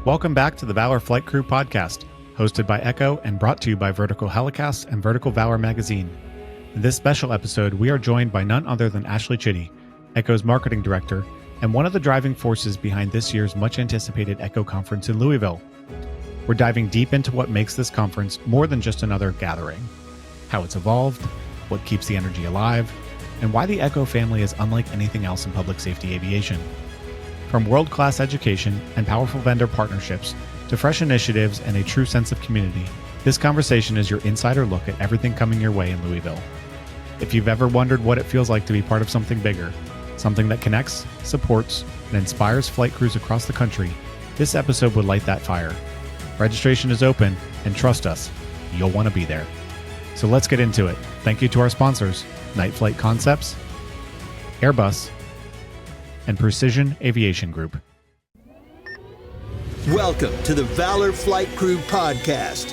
Welcome back to the Valor Flight Crew podcast, hosted by Echo and brought to you by Vertical Helicasts and Vertical Valor magazine. In this special episode, we are joined by none other than Ashley Chitty, Echo's marketing director, and one of the driving forces behind this year's much-anticipated Echo conference in Louisville. We're diving deep into what makes this conference more than just another gathering, how it's evolved, what keeps the energy alive, and why the Echo family is unlike anything else in public safety aviation. From world-class education and powerful vendor partnerships to fresh initiatives and a true sense of community, this conversation is your insider look at everything coming your way in Louisville. If you've ever wondered what it feels like to be part of something bigger, something that connects, supports, and inspires flight crews across the country, this episode would light that fire. Registration is open, and trust us, you'll want to be there. So let's get into it. Thank you to our sponsors, Night Flight Concepts, Airbus, and Precision Aviation Group. Welcome to the Valor Flight Crew podcast,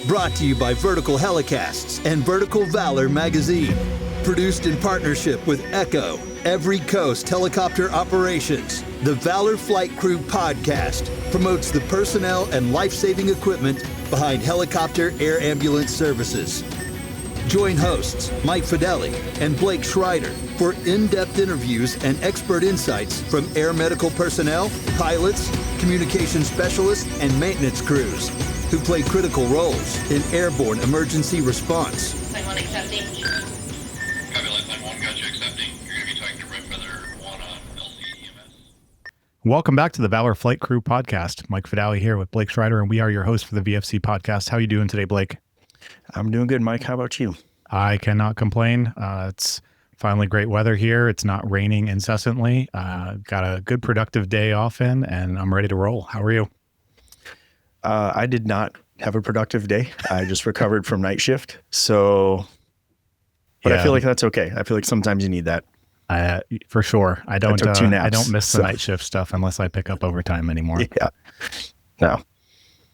brought to you by Vertical Helicasts and Vertical Valor magazine. Produced in partnership with Echo, Every Coast Helicopter Operations. The Valor Flight Crew podcast promotes the personnel and life-saving equipment behind helicopter air ambulance services. Join hosts Mike Fideli and Blake Schreider for in-depth interviews and expert insights from air medical personnel, pilots, communication specialists, and maintenance crews who play critical roles in airborne emergency response. Line 1 accepting. Copy, Line 1, gotcha, accepting. You're going to be talking to Red Feather 1 on LCEMS. Welcome back to the Valor Flight Crew podcast. Mike Fideli here with Blake Schreider, and we are your hosts for the VFC podcast. How are you doing today, Blake? I'm doing good, Mike. How about you? I cannot complain. It's finally great weather here. It's not raining incessantly. Got a good productive day off in, and I'm ready to roll. How are you? I did not have a productive day. I just recovered from night shift. But I feel like that's okay. I feel like sometimes you need that. For sure. I took 2 naps, I don't miss the night shift stuff unless I pick up overtime anymore. Yeah. No.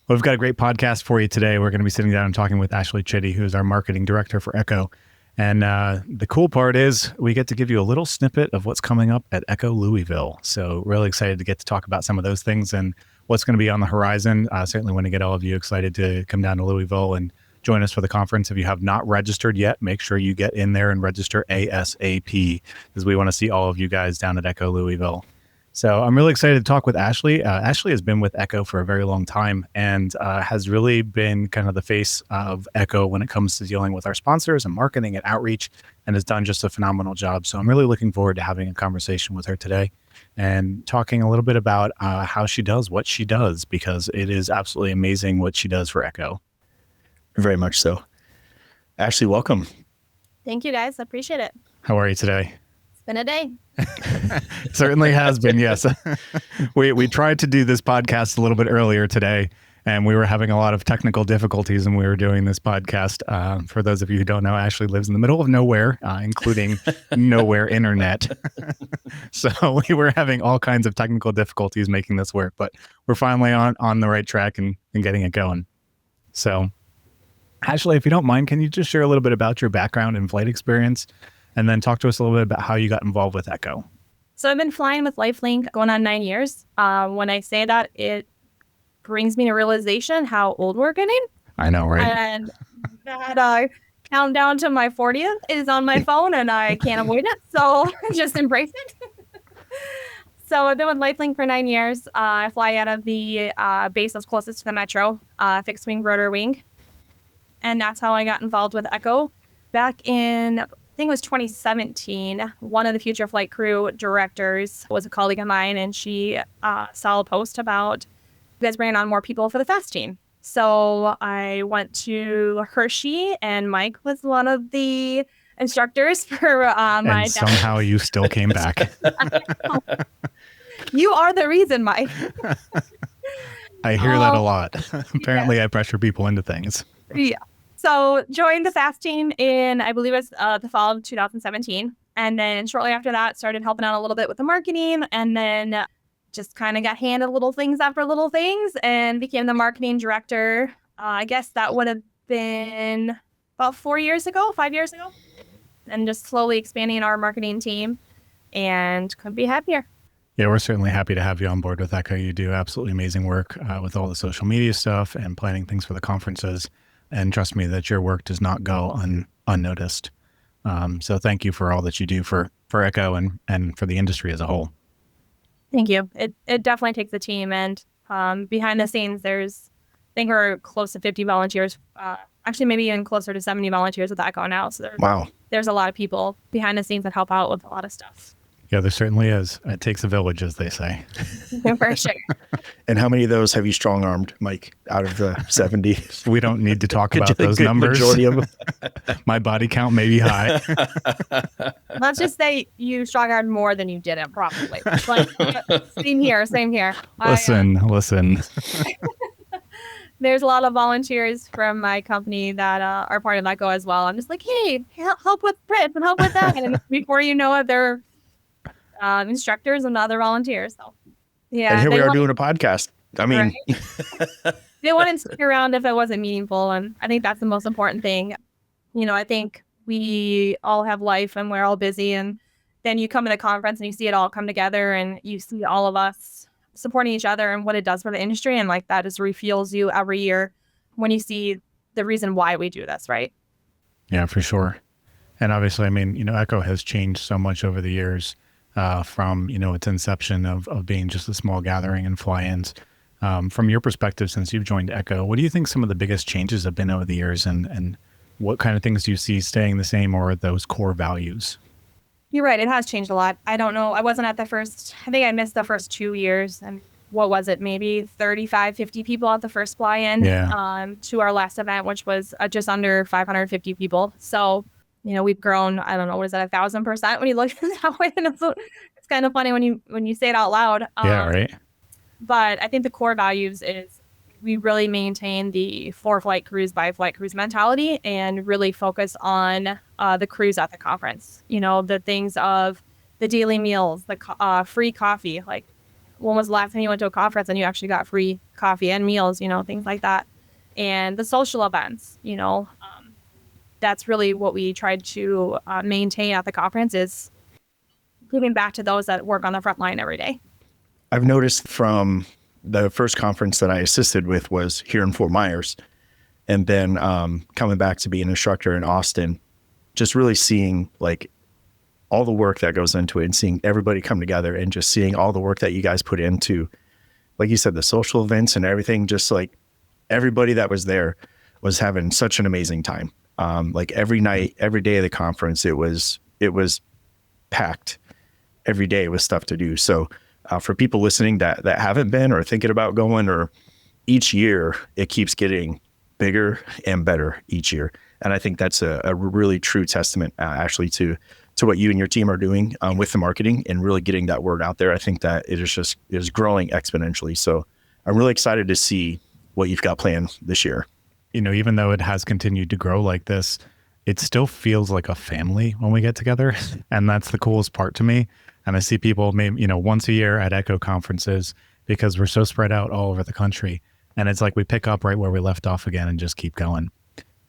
Well, we've got a great podcast for you today. We're going to be sitting down and talking with Ashley Chitty, who's our marketing director for Echo. And the cool part is we get to give you a little snippet of what's coming up at Echo Louisville. So really excited to get to talk about some of those things and what's going to be on the horizon. Certainly want to get all of you excited to come down to Louisville and join us for the conference. If you have not registered yet, make sure you get in there and register ASAP, because we want to see all of you guys down at Echo Louisville. So I'm really excited to talk with Ashley. Ashley has been with Echo for a very long time and has really been kind of the face of Echo when it comes to dealing with our sponsors and marketing and outreach, and has done just a phenomenal job. So I'm really looking forward to having a conversation with her today and talking a little bit about how she does what she does, because it is absolutely amazing what she does for Echo. Very much so. Ashley, welcome. Thank you, guys. I appreciate it. How are you today? It's been a day. Certainly has been, yes. We tried to do this podcast a little bit earlier today, and we were having a lot of technical difficulties when we were doing this podcast. For those of you who don't know, Ashley lives in the middle of nowhere, including nowhere internet. So we were having all kinds of technical difficulties making this work, but we're finally on the right track and getting it going. So, Ashley, if you don't mind, can you just share a little bit about your background and flight experience, and then talk to us a little bit about how you got involved with Echo? So I've been flying with LifeLink going on 9 years. When I say that, it brings me to realization how old we're getting. I know, right? And that countdown to my 40th is on my phone, and I can't avoid it. So just embrace it. So I've been with LifeLink for 9 years. I fly out of the base that's closest to the metro, fixed wing, rotor wing. And that's how I got involved with Echo. Back in, I think it was 2017, one of the future flight crew directors was a colleague of mine, and she saw a post about you guys bringing on more people for the fast team. So I went to Hershey, and Mike was one of the instructors for my... And somehow you still came back. You are the reason, Mike. I hear that a lot. Apparently, I pressure people into things. Yeah. So joined the fast team in, I believe it was the fall of 2017. And then shortly after that, started helping out a little bit with the marketing, and then just kind of got handed little things after little things and became the marketing director. I guess that would have been about 5 years ago. And just slowly expanding our marketing team, and couldn't be happier. Yeah, we're certainly happy to have you on board with Echo. You do absolutely amazing work with all the social media stuff and planning things for the conferences. And trust me that your work does not go unnoticed. So thank you for all that you do for Echo and for the industry as a whole. Thank you. It definitely takes a team. And behind the scenes, I think we're close to 50 volunteers, actually maybe even closer to 70 volunteers with Echo now. So there's a lot of people behind the scenes that help out with a lot of stuff. Yeah, there certainly is. It takes a village, as they say. For sure. And how many of those have you strong-armed, Mike, out of the 70? We don't need to talk about those numbers. Majority of them. My body count may be high. Let's just say you strong-armed more than you didn't, probably. Like, same here. Listen. There's a lot of volunteers from my company that are part of Echo as well. I'm just like, hey, help with this and help with that. And before you know it, they're instructors and other volunteers. So, yeah. And here we are doing a podcast. I mean, right. They wouldn't stick around if it wasn't meaningful. And I think that's the most important thing. I think we all have life and we're all busy. And then you come to the conference and you see it all come together and you see all of us supporting each other and what it does for the industry. And like that just refuels you every year when you see the reason why we do this, right? Yeah, for sure. And obviously, I mean, Echo has changed so much over the years. From its inception of being just a small gathering and fly-ins. From your perspective, since you've joined Echo, what do you think some of the biggest changes have been over the years, and what kind of things do you see staying the same, or those core values? You're right. It has changed a lot. I don't know. I wasn't at I think I missed the first 2 years, and what was it? Maybe 35, 50 people at the first fly-in to our last event, which was just under 550 people. So we've grown, I don't know, what is that, 1,000% when you look at it that way? And it's kind of funny when you say it out loud. Yeah, right. But I think the core values is we really maintain the for flight crews by flight crews mentality and really focus on the crews at the conference. The things of the daily meals, the free coffee. Like, when was the last time you went to a conference and you actually got free coffee and meals, things like that. And the social events, that's really what we tried to maintain at the conference, is giving back to those that work on the front line every day. I've noticed from the first conference that I assisted with was here in Fort Myers. And then coming back to be an instructor in Austin, just really seeing like all the work that goes into it and seeing everybody come together and just seeing all the work that you guys put into, like you said, the social events and everything, just like everybody that was there was having such an amazing time. Like every night, every day of the conference, it was packed every day with stuff to do. So for people listening that haven't been or thinking about going, or each year, it keeps getting bigger and better each year. And I think that's a really true testament, Ashley, to what you and your team are doing with the marketing and really getting that word out there. I think that it is growing exponentially. So I'm really excited to see what you've got planned this year. Even though it has continued to grow like this, it still feels like a family when we get together. And that's the coolest part to me. And I see people maybe, once a year at Echo conferences, because we're so spread out all over the country. And it's like we pick up right where we left off again and just keep going.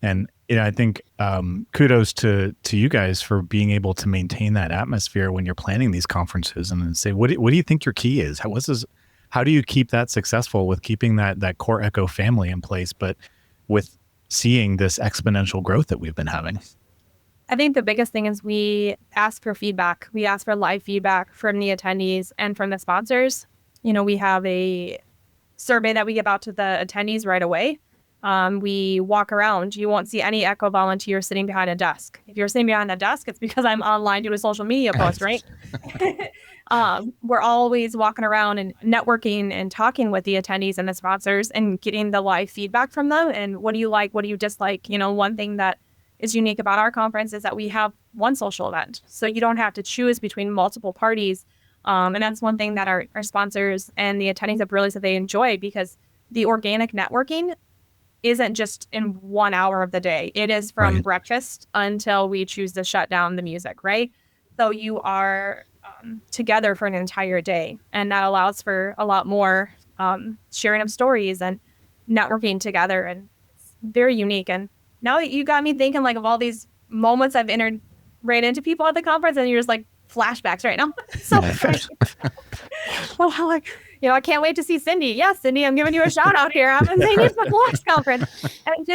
And I think kudos to you guys for being able to maintain that atmosphere when you're planning these conferences, and then say, what do you think your key is? How do you keep that successful with keeping that core Echo family in place, but with seeing this exponential growth that we've been having? I think the biggest thing is we ask for feedback. We ask for live feedback from the attendees and from the sponsors. We have a survey that we give out to the attendees right away. We walk around. You won't see any Echo volunteers sitting behind a desk. If you're sitting behind a desk, it's because I'm online doing a social media post, right? We're always walking around and networking and talking with the attendees and the sponsors and getting the live feedback from them. And what do you like? What do you dislike? One thing that is unique about our conference is that we have one social event. So you don't have to choose between multiple parties. And that's one thing that our sponsors and the attendees have realized that they enjoy, because the organic networking isn't just in 1 hour of the day. It is from breakfast until we choose to shut down the music, right? So you are together for an entire day. And that allows for a lot more sharing of stories and networking together. And it's very unique. And now you got me thinking like of all these moments I've entered right into people at the conference, and you're just like, flashbacks right now. So well, like, I can't wait to see Cindy. Yeah, Cindy, I'm giving you a shout out here. I'm at St. McLaughlin's conference. And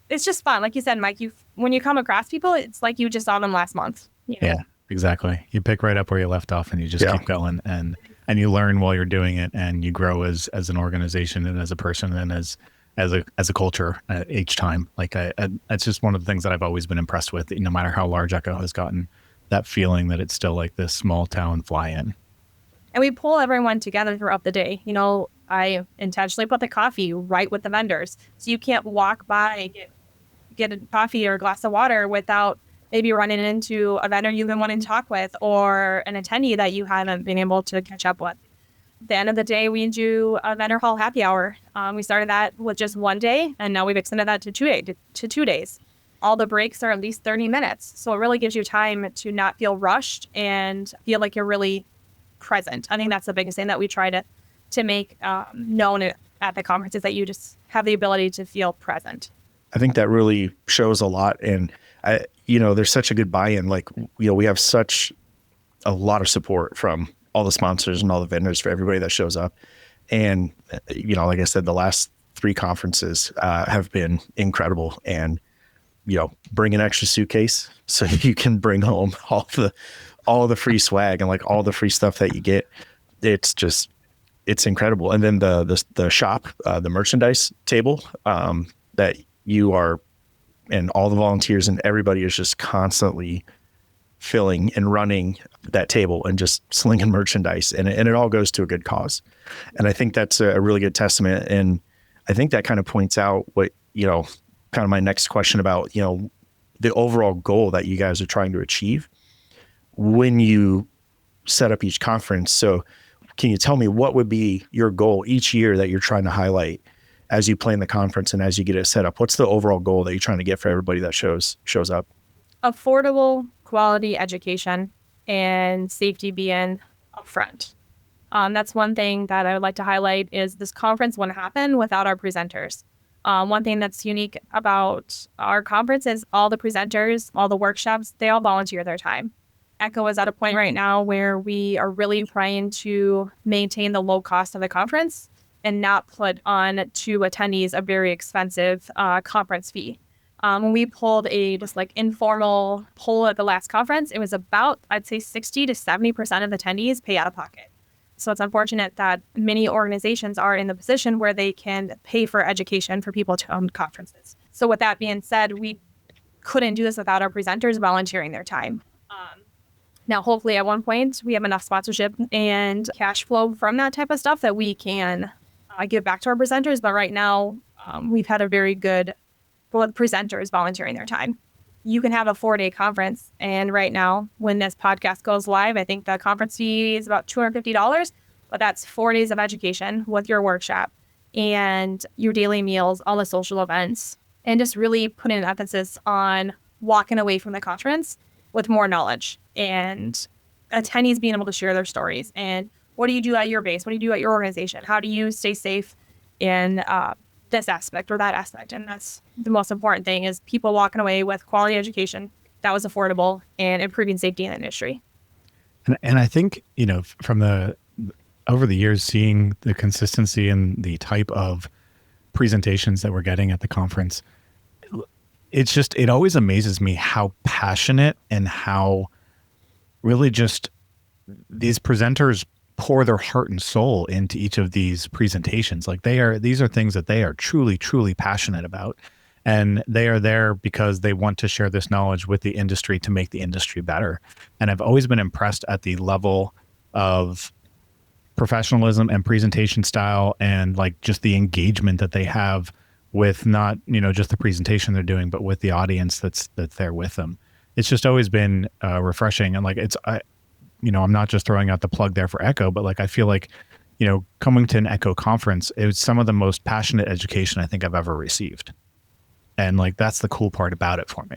it's just fun. Like you said, Mike, when you come across people, it's like you just saw them last month. Yeah, exactly. You pick right up where you left off and you just keep going and you learn while you're doing it, and you grow as an organization and as a person and as a culture each time. Like it's just one of the things that I've always been impressed with, no matter how large Echo has gotten, that feeling that it's still like this small town fly-in. And we pull everyone together throughout the day. I intentionally put the coffee right with the vendors. So you can't walk by, get a coffee or a glass of water without maybe running into a vendor you've been wanting to talk with or an attendee that you haven't been able to catch up with. At the end of the day, we do a vendor hall happy hour. We started that with just one day, and now we've extended that to 2 days. All the breaks are at least 30 minutes. So it really gives you time to not feel rushed and feel like you're really present. I think that's the biggest thing that we try to make known at the conference, is that you just have the ability to feel present. I think that really shows a lot. And there's such a good buy-in. Like, we have such a lot of support from all the sponsors and all the vendors for everybody that shows up. And, like I said, the last 3 conferences have been incredible. And, bring an extra suitcase so you can bring home all the free swag and like all the free stuff that you get. It's incredible. And then the shop, the merchandise table that you are, and all the volunteers and everybody is just constantly filling and running that table and just slinging merchandise, and it all goes to a good cause. And I think that's a really good testament. And I think that kind of points out what, kind of my next question about, the overall goal that you guys are trying to achieve when you set up each conference. So can you tell me what would be your goal each year that you're trying to highlight as you plan the conference and as you get it set up? What's the overall goal that you're trying to get for everybody that shows up? Affordable, quality education and safety being upfront. That's one thing that I would like to highlight, is this conference wouldn't happen without our presenters. One thing that's unique about our conference is all the presenters, all the workshops, they all volunteer their time. Echo is at a point right now where we are really trying to maintain the low cost of the conference and not put on to attendees a very expensive conference fee. When we pulled a just like informal poll at the last conference, it was about, I'd say 60 to 70% of attendees pay out of pocket. So it's unfortunate that many organizations are in the position where they can pay for education for people to own conferences. So with that being said, we couldn't do this without our presenters volunteering their time. Now, hopefully at one point we have enough sponsorship and cash flow from that type of stuff that we can give back to our presenters. But right now, we've had a very good presenters volunteering their time. You can have a 4-day conference. And right now, when this podcast goes live, I think the conference fee is about $250, but that's 4 days of education with your workshop and your daily meals, all the social events, and just really putting an emphasis on walking away from the conference with more knowledge and attendees being able to share their stories. And what do you do at your base? What do you do at your organization? How do you stay safe in this aspect or that aspect? And that's the most important thing, is people walking away with quality education that was affordable and improving safety in the industry. And I think, from over the years, seeing the consistency and the type of presentations that we're getting at the conference, it always amazes me how passionate and how really just these presenters pour their heart and soul into each of these presentations. Like these are things that they are truly, truly passionate about. And they are there because they want to share this knowledge with the industry to make the industry better. And I've always been impressed at the level of professionalism and presentation style and like just the engagement that they have with not, just the presentation they're doing, but with the audience that's there with them. It's just always been refreshing. And like, I'm not just throwing out the plug there for Echo, but like, I feel like, coming to an Echo conference, it was some of the most passionate education I think I've ever received. And like, that's the cool part about it for me.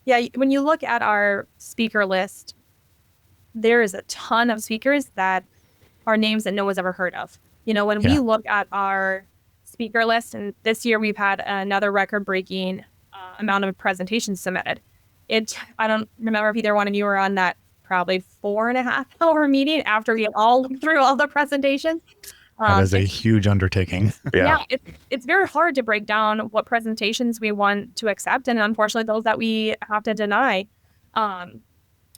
Yeah. When you look at our speaker list, there is a ton of speakers that are names that no one's ever heard of. When we look at our speaker list, and this year we've had another record-breaking amount of presentations submitted. I don't remember if either one of you were on that probably 4.5 hour meeting after we all went through all the presentations. That is a huge undertaking. Yeah, it's very hard to break down what presentations we want to accept, and unfortunately, those that we have to deny. But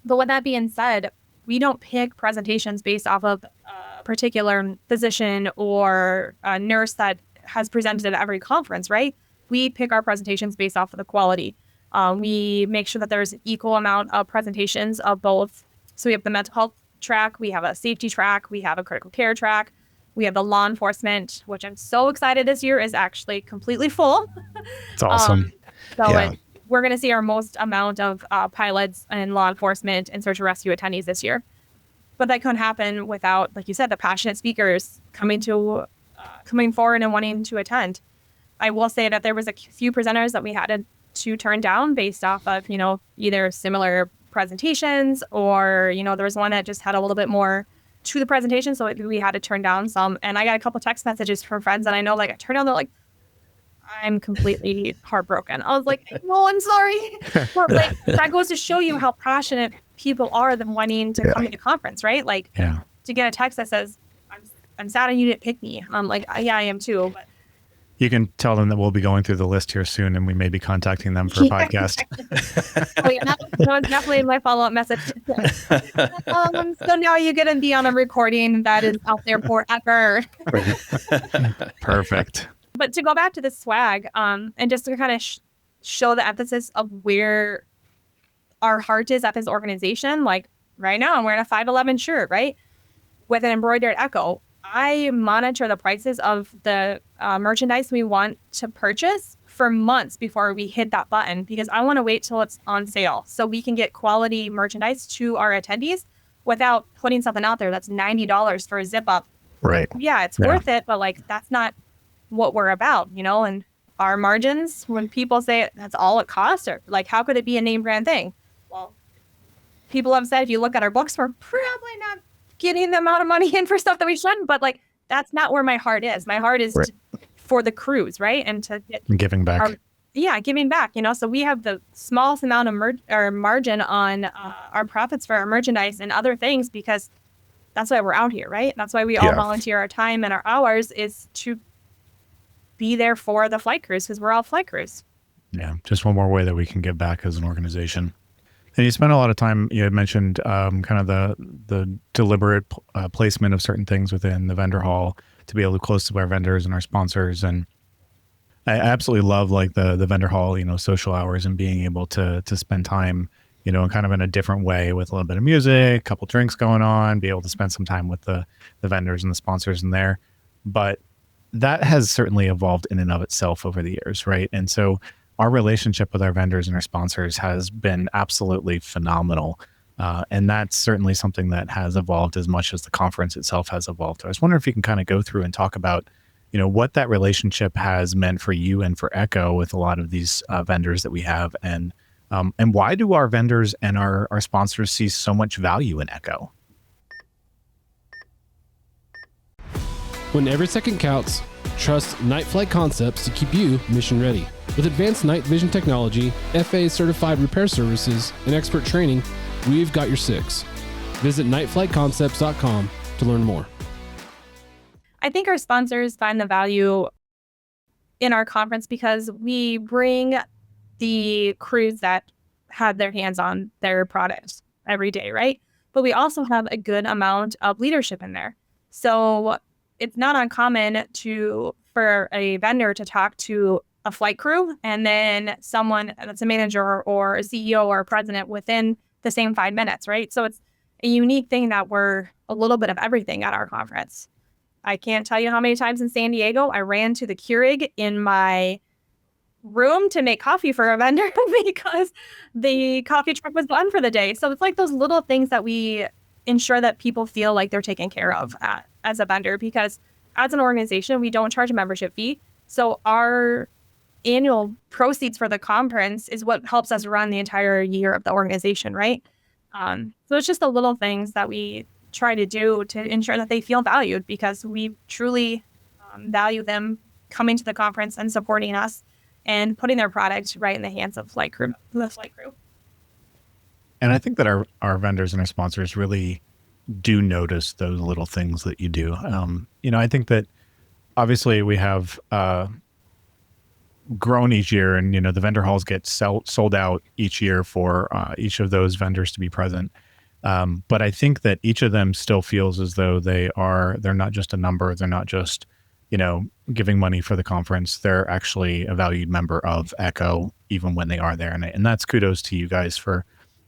with that being said, we don't pick presentations based off of a particular physician or a nurse that has presented at every conference, right? We pick our presentations based off of the quality. We make sure that there's an equal amount of presentations of both. So we have the mental health track, we have a safety track, we have a critical care track, we have the law enforcement, which I'm so excited this year is actually completely full. It's awesome. We're going to see our most amount of pilots and law enforcement and search and rescue attendees this year. But that couldn't happen without, like you said, the passionate speakers coming forward and wanting to attend. I will say that there was a few presenters that we had to turn down based off of, either similar presentations or, there was one that just had a little bit more to the presentation. So we had to turn down some. And I got a couple text messages from friends that I know, like, I turned down, they're like, I'm completely heartbroken. I was like, no, I'm sorry. But like, that goes to show you how passionate people are than wanting to come to the conference, right? Like, to get a text that says, I'm sad you didn't pick me. I'm like, yeah, I am too. But you can tell them that we'll be going through the list here soon, and we may be contacting them for a podcast. Oh, yeah, that was definitely my follow-up message. So now you're going to be on a recording that is out there forever. Perfect. But to go back to the swag, and just to kind of show the emphasis of where our heart is at this organization, like right now, I'm wearing a 511 shirt, right? With an embroidered Echo. I monitor the prices of the merchandise we want to purchase for months before we hit that button, because I want to wait till it's on sale so we can get quality merchandise to our attendees without putting something out there that's $90 for a zip up. Right. Yeah, it's worth it, but like that's not what we're about, and our margins, when people say that's all it costs, or like, how could it be a name brand thing? Well, people have said, if you look at our books, we're probably not getting the amount of money in for stuff that we shouldn't, but like, that's not where my heart is. My heart is for the crews, right? And to get giving back. Giving back, so we have the smallest amount of margin on our profits for our merchandise and other things, because that's why we're out here, right? That's why we all volunteer our time and our hours, is to be there for the flight crews, because we're all flight crews. Yeah, just one more way that we can give back as an organization. And you spent a lot of time, you had mentioned kind of the deliberate placement of certain things within the vendor hall to be able to close to our vendors and our sponsors. And I absolutely love like the vendor hall, social hours, and being able to spend time, kind of in a different way with a little bit of music, a couple drinks going on, be able to spend some time with the vendors and the sponsors in there. But that has certainly evolved in and of itself over the years, right? And so our relationship with our vendors and our sponsors has been absolutely phenomenal. And that's certainly something that has evolved as much as the conference itself has evolved. I was wondering if you can kind of go through and talk about, what that relationship has meant for you and for Echo with a lot of these vendors that we have, and why do our vendors and our sponsors see so much value in Echo? When every second counts, trust Night Flight Concepts to keep you mission ready. With advanced night vision technology, FAA certified repair services, and expert training, we've got your six. Visit nightflightconcepts.com to learn more. I think our sponsors find the value in our conference because we bring the crews that have their hands on their products every day, right? But we also have a good amount of leadership in there. So it's not uncommon for a vendor to talk to a flight crew and then someone that's a manager or a CEO or a president within the same 5 minutes, right? So it's a unique thing that we're a little bit of everything at our conference. I can't tell you how many times in San Diego I ran to the Keurig in my room to make coffee for a vendor because the coffee truck was done for the day. So it's like those little things that we ensure that people feel like they're taken care of as a vendor, because as an organization, we don't charge a membership fee. So our annual proceeds for the conference is what helps us run the entire year of the organization, right? So it's just the little things that we try to do to ensure that they feel valued, because we truly value them coming to the conference and supporting us and putting their product right in the hands of the flight crew. And I think that our vendors and our sponsors really do notice those little things that you do. I think that obviously we have grown each year, and the vendor halls get sold out each year for each of those vendors to be present. But I think that each of them still feels as though they're not just a number. They're not just giving money for the conference. They're actually a valued member of Echo, even when they are there. And that's kudos to you guys for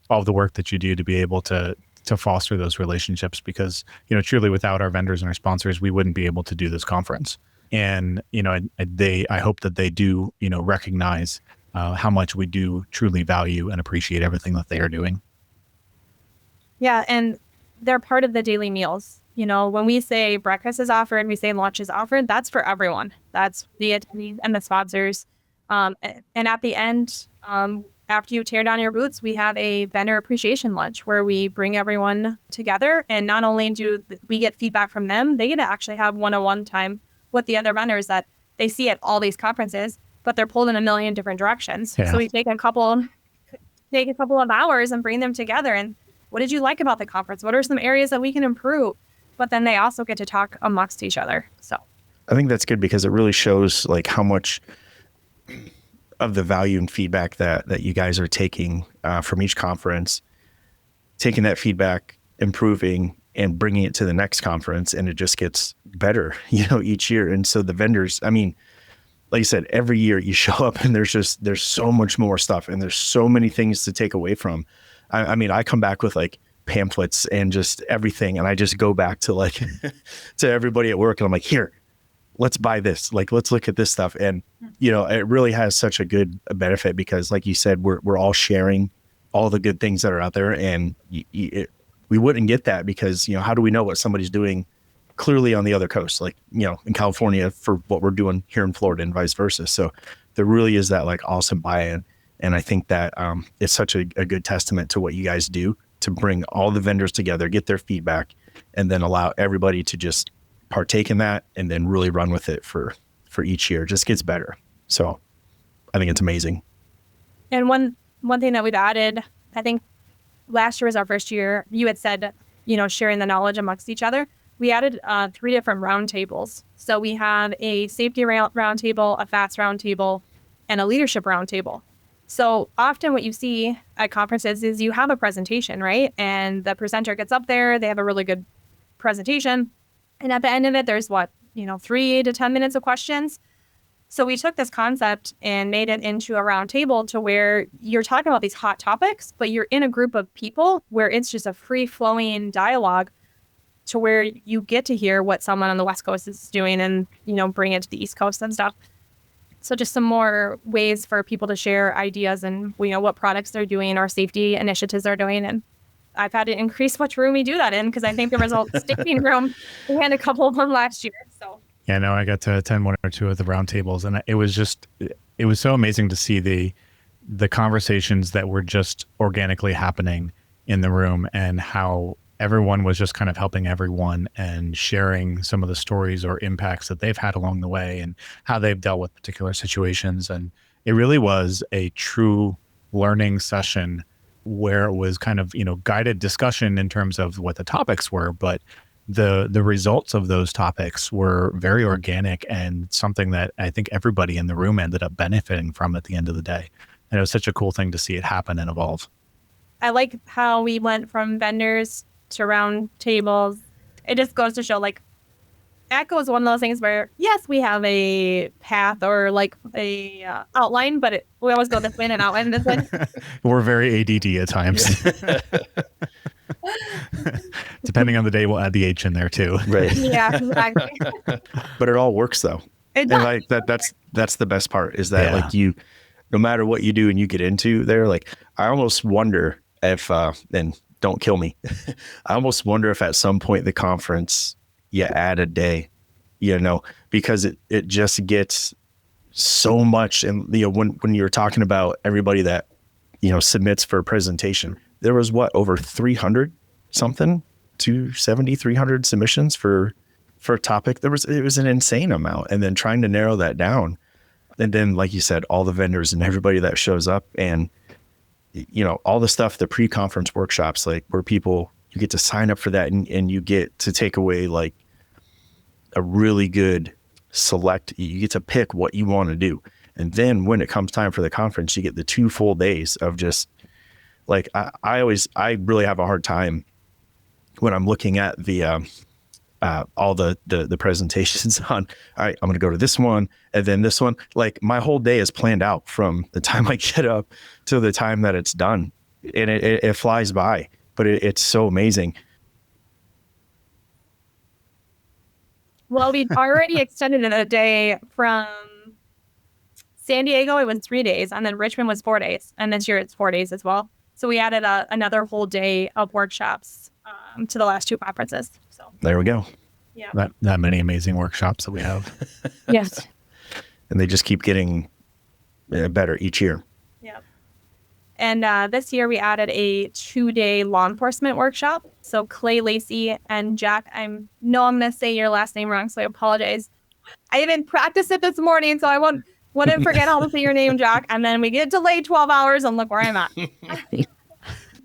all of the work that you do to be able to foster those relationships, because truly without our vendors and our sponsors, we wouldn't be able to do this conference. And I hope that they do recognize how much we do truly value and appreciate everything that they are doing. Yeah, and they're part of the daily meals. When we say breakfast is offered, we say lunch is offered, that's for everyone. That's the attendees and the sponsors. And at the end, after you tear down your booths, we have a vendor appreciation lunch where we bring everyone together. And not only do we get feedback from them, they get to actually have one-on-one time with the other vendors that they see at all these conferences, but they're pulled in a million different directions. Yeah. So we take a couple of hours and bring them together. And what did you like about the conference? What are some areas that we can improve? But then they also get to talk amongst each other. So I think that's good, because it really shows like how much of the value and feedback that you guys are taking from each conference, taking that feedback, improving, and bringing it to the next conference, and it just gets better, each year. And so the vendors, I mean, like you said, every year you show up and there's so much more stuff, and there's so many things to take away from. I mean, I come back with like pamphlets and just everything, and I just go back to like to everybody at work, and I'm like, here, let's buy this. Like, let's look at this stuff. And, it really has such a good benefit, because like you said, we're all sharing all the good things that are out there. And we wouldn't get that because, how do we know what somebody's doing clearly on the other coast, like, in California for what we're doing here in Florida, and vice versa. So there really is that like awesome buy-in. And I think that it's such a good testament to what you guys do to bring all the vendors together, get their feedback, and then allow everybody to just partake in that and then really run with it for each year. It just gets better. So I think it's amazing. And one thing that we've added, I think last year was our first year, you had said, sharing the knowledge amongst each other. We added 3 different round tables. So we have a safety round table, a fast round table, and a leadership round table. So often what you see at conferences is you have a presentation, right? And the presenter gets up there, they have a really good presentation. And at the end of it, there's 3 to 10 minutes of questions. So we took this concept and made it into a round table to where you're talking about these hot topics, but you're in a group of people where it's just a free-flowing dialogue to where you get to hear what someone on the West Coast is doing and, bring it to the East Coast and stuff. So just some more ways for people to share ideas and, what products they're doing or safety initiatives they're doing. And I've had to increase which room we do that in, because I think there was a standing room. We had a couple of them last year. So yeah, no, I got to attend 1 or 2 of the round tables, and it was so amazing to see the conversations that were just organically happening in the room, and how everyone was just kind of helping everyone and sharing some of the stories or impacts that they've had along the way and how they've dealt with particular situations. And it really was a true learning session where it was kind of, guided discussion in terms of what the topics were, but the results of those topics were very organic and something that I think everybody in the room ended up benefiting from at the end of the day. And it was such a cool thing to see it happen and evolve. I like how we went from vendors to round tables. It just goes to show, like, Echo is one of those things where, yes, we have a path or like a outline, but we always go this way and an outline this way. We're very ADD at times. Depending on the day, we'll add the H in there too. Right. Yeah, exactly. But it all works though. It does. And like that's the best part, is that like you, no matter what you do and you get into there, like I almost wonder if, and don't kill me, I almost wonder if at some point in the conference you add a day, because it just gets so much. And when you're talking about everybody that, submits for a presentation, there was over 300 something, 270, 300 submissions for a topic. It was an insane amount. And then trying to narrow that down. And then, like you said, all the vendors and everybody that shows up, and all the stuff, the pre-conference workshops, like where you get to sign up for that and you get to take away like a really good you get to pick what you want to do. And then when it comes time for the conference, you get the 2 full days of just like, I really have a hard time when I'm looking at the, all the presentations on, all right, I'm going to go to this one and then this one. Like my whole day is planned out from the time I get up to the time that it's done, and it flies by, but it's so amazing. Well, we've already extended it a day from San Diego. It was 3 days, and then Richmond was 4 days, and this year it's 4 days as well. So we added another whole day of workshops to the last 2 conferences. So there we go. Yeah, that many amazing workshops that we have. Yes. And they just keep getting better each year. Yeah. And this year we added a 2-day law enforcement workshop. So Clay Lacey and Jack, I know I'm going to say your last name wrong, so I apologize. I even practiced it this morning, so I wouldn't forget how to say your name, Jack. And then we get delayed 12 hours and look where I'm at.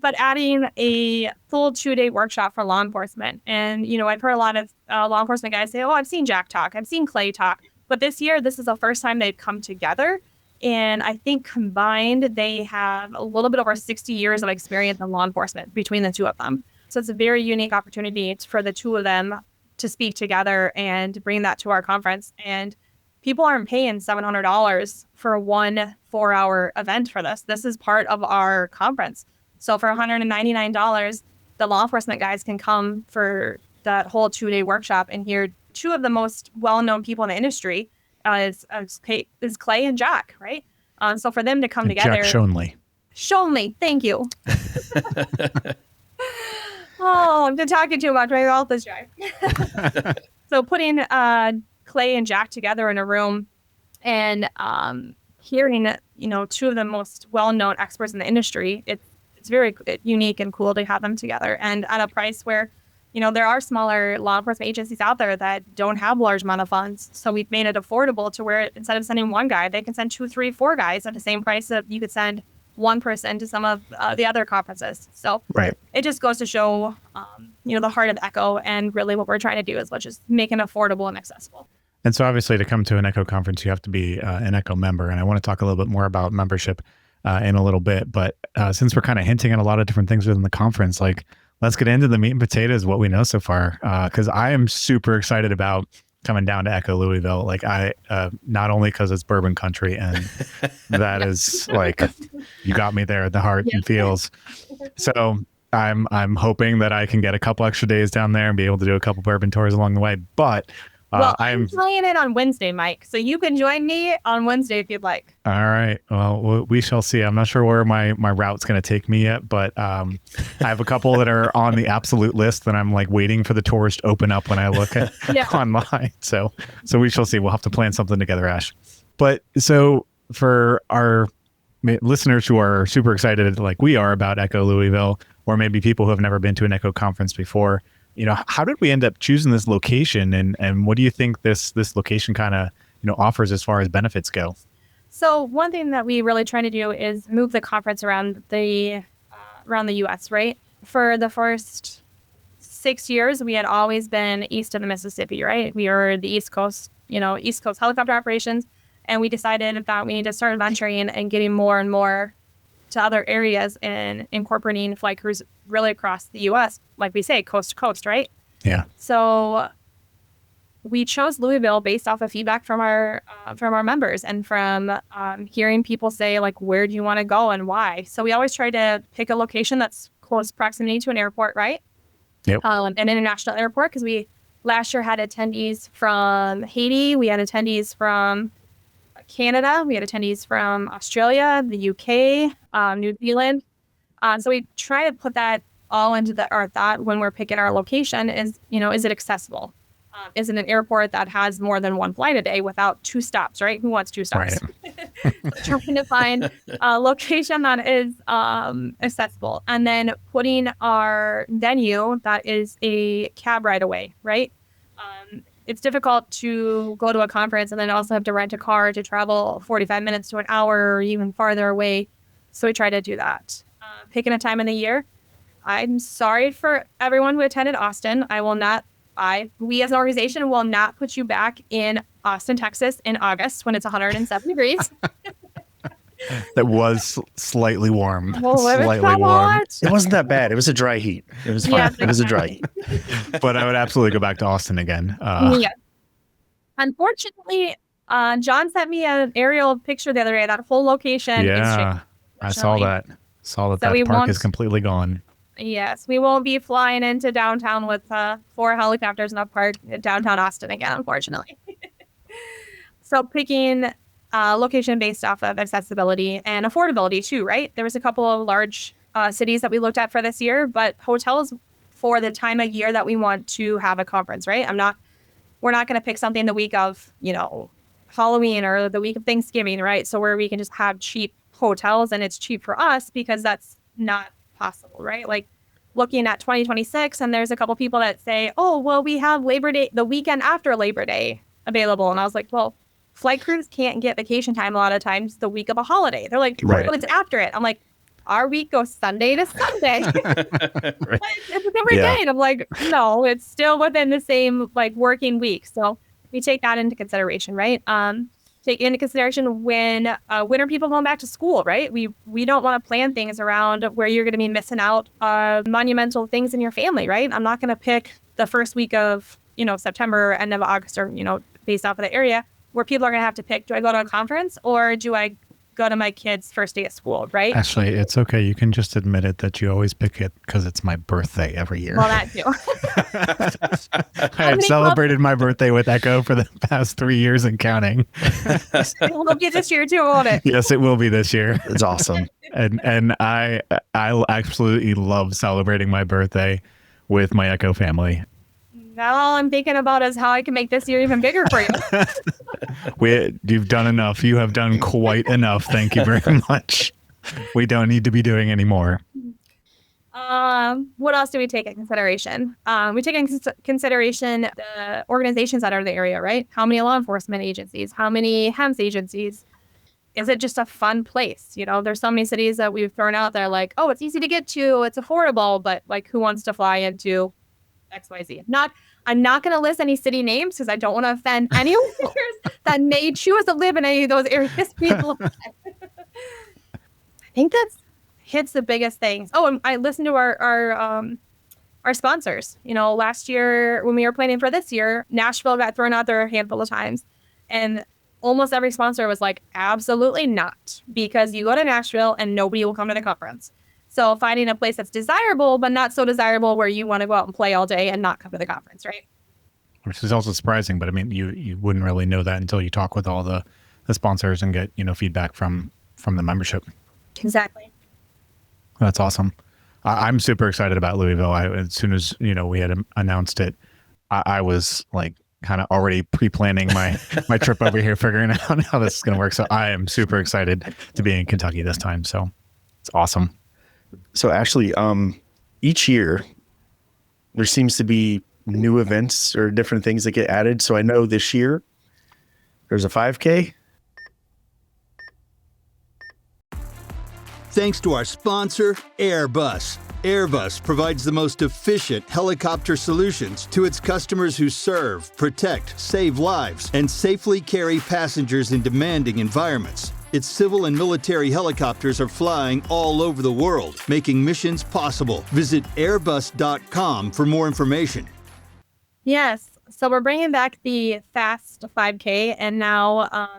But adding a full 2-day workshop for law enforcement. And, I've heard a lot of law enforcement guys say, oh, I've seen Jack talk. I've seen Clay talk. But this year, this is the first time they've come together. And I think combined, they have a little bit over 60 years of experience in law enforcement between the 2 of them. So it's a very unique opportunity for the 2 of them to speak together and bring that to our conference. And people aren't paying $700 for one 4-hour event for this. This is part of our conference. So for $199, the law enforcement guys can come for that whole 2-day workshop and hear 2 of the most well-known people in the industry is Clay and Jack, right? So for them to come together. Jack Shonley, thank you. Oh, I've been talking too much. My mouth is dry. So putting Clay and Jack together in a room and hearing, 2 of the most well-known experts in the industry, it's very unique and cool to have them together, and at a price where, there are smaller law enforcement agencies out there that don't have large amount of funds. So we've made it affordable to where instead of sending 1 guy, they can send 2, 3, 4 guys at the same price that you could send 1 person to some of the other conferences. So right. It just goes to show, the heart of Echo, and really what we're trying to do is just make it affordable and accessible. And so obviously to come to an Echo conference, you have to be an Echo member. And I want to talk a little bit more about membership in a little bit. But since we're kind of hinting at a lot of different things within the conference, like let's get into the meat and potatoes, what we know so far. Because I am super excited about coming down to Echo Louisville. Like not only because it's bourbon country, and that is like, you got me there, the heart and feels. So I'm hoping that I can get a couple extra days down there and be able to do a couple bourbon tours along the way. But I'm flying in on Wednesday, Mike. So you can join me on Wednesday if you'd like. All right. Well, we shall see. I'm not sure where my route's going to take me yet, but I have a couple that are on the absolute list that I'm like waiting for the tours to open up when I look at online. So we shall see. We'll have to plan something together, Ash. But so for our listeners who are super excited like we are about Echo Louisville, or maybe people who have never been to an Echo conference before, how did we end up choosing this location, and what do you think this location kind of, offers as far as benefits go? So one thing that we really try to do is move the conference around the U.S., right? For the first 6 years, we had always been east of the Mississippi, right? We were the East Coast, East Coast helicopter operations, and we decided that we need to start venturing and getting more and more to other areas and incorporating flight crews really across the U.S., like we say, coast to coast, right? Yeah. So we chose Louisville based off of feedback from our members and from hearing people say, like, where do you want to go and why? So we always try to pick a location that's close proximity to an airport, right? Yep. An international airport, because we last year had attendees from Haiti, we had attendees from Canada, we had attendees from Australia, the UK, New Zealand. So we try to put that all into our thought when we're picking our location is, is it accessible? Is it an airport that has more than 1 flight a day without 2 stops, right? Who wants 2 stops? Right. Trying to find a location that is accessible. And then putting our venue that is a cab ride away, right? It's difficult to go to a conference and then also have to rent a car to travel 45 minutes to an hour or even farther away So we try to do that. Picking a time in the year. I'm sorry for everyone who attended Austin. We as an organization will not put you back in Austin, Texas in August when it's 107 degrees. That was slightly warm. Well, Slightly warm. It wasn't that bad. It was a dry heat. It was fine. Yeah, It was a dry heat. But I would absolutely go back to Austin again. Yeah. Unfortunately, John sent me an aerial picture the other day. That whole location is changed, I saw unfortunately. that. Saw that So we that park won't- is completely gone. Yes, we won't be flying into downtown with 4 helicopters in a park in downtown Austin again, unfortunately. So picking location based off of accessibility and affordability too, right? There was a couple of large cities that we looked at for this year, but hotels for the time of year that we want to have a conference, right? We're not going to pick something the week of, Halloween or the week of Thanksgiving, right? So where we can just have cheap hotels and it's cheap for us because that's not possible, right? Like looking at 2026 and there's a couple people that say, oh, well, we have Labor Day, the weekend after Labor Day available. And I was like, well, flight crews can't get vacation time a lot of times the week of a holiday. They're like, Right. well, it's after it. I'm like, our week goes Sunday to Sunday. Right. It's a different Yeah. day. And I'm like, no, it's still within the same working week. So we take that into consideration, right? Take into consideration when are people going back to school, right? We don't want to plan things around where you're going to be missing out on monumental things in your family, right? I'm not going to pick the first week of, September, end of August, or, based off of the area where people are going to have to pick, do I go to a conference or do I go to my kid's first day at school, right? Actually, it's okay. You can just admit it that you always pick it because it's my birthday every year. Well, that too. I have celebrated my birthday with Echo for the past 3 years and counting. It'll be this year too, won't it? Yes, it will be this year. It's awesome. And I absolutely love celebrating my birthday with my Echo family. Now all I'm thinking about is how I can make this year even bigger for you. You've done enough. You have done quite enough. Thank you very much. We don't need to be doing any more. What else do we take into consideration? We take into consideration the organizations that are in the area, right? How many law enforcement agencies? How many HEMS agencies? Is it just a fun place? There's so many cities that we've thrown out there like, oh, it's easy to get to, it's affordable, but who wants to fly into XYZ? I'm not going to list any city names because I don't want to offend anyone that may choose to live in any of those areas. I think that's hits the biggest things. Oh, and I listened to our sponsors. Last year when we were planning for this year, Nashville got thrown out there a handful of times, and almost every sponsor was like, absolutely not, because you go to Nashville and nobody will come to the conference. So finding a place that's desirable, but not so desirable where you want to go out and play all day and not come to the conference, right? Which is also surprising, but I mean, you wouldn't really know that until you talk with all the sponsors and get, feedback from the membership. Exactly. That's awesome. I'm super excited about Louisville. As soon as, we had announced it, I was like kind of already pre-planning my trip over here, figuring out how this is going to work. So I am super excited to be in Kentucky this time. So it's awesome. So Ashley, each year there seems to be new events or different things that get added. So I know this year there's a 5K. Thanks to our sponsor, Airbus. Airbus provides the most efficient helicopter solutions to its customers who serve, protect, save lives, and safely carry passengers in demanding environments. Its civil and military helicopters are flying all over the world, making missions possible. Visit airbus.com for more information. Yes. So we're bringing back the Fast 5K, and now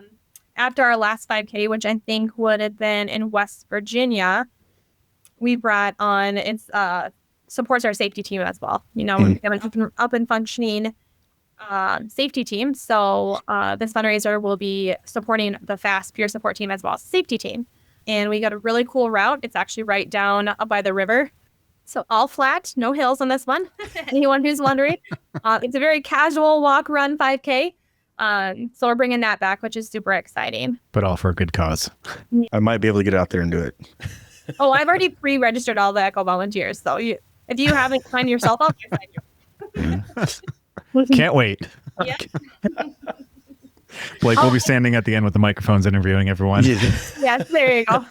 after our last 5K, which I think would have been in West Virginia, we brought on, it's supports our safety team as well. We have an up and functioning safety team. So this fundraiser will be supporting the FAST peer support team as well as safety team. And we got a really cool route. It's actually right down up by the river. So all flat, no hills on this one. Anyone who's wondering. It's a very casual walk, run 5K. So we're bringing that back, which is super exciting. But all for a good cause. I might be able to get out there and do it. Oh, I've already pre-registered all the Echo volunteers. So if you haven't signed yourself up, I sign you. Can't wait. Yeah. Blake will be standing at the end with the microphones interviewing everyone. Yes, there you go.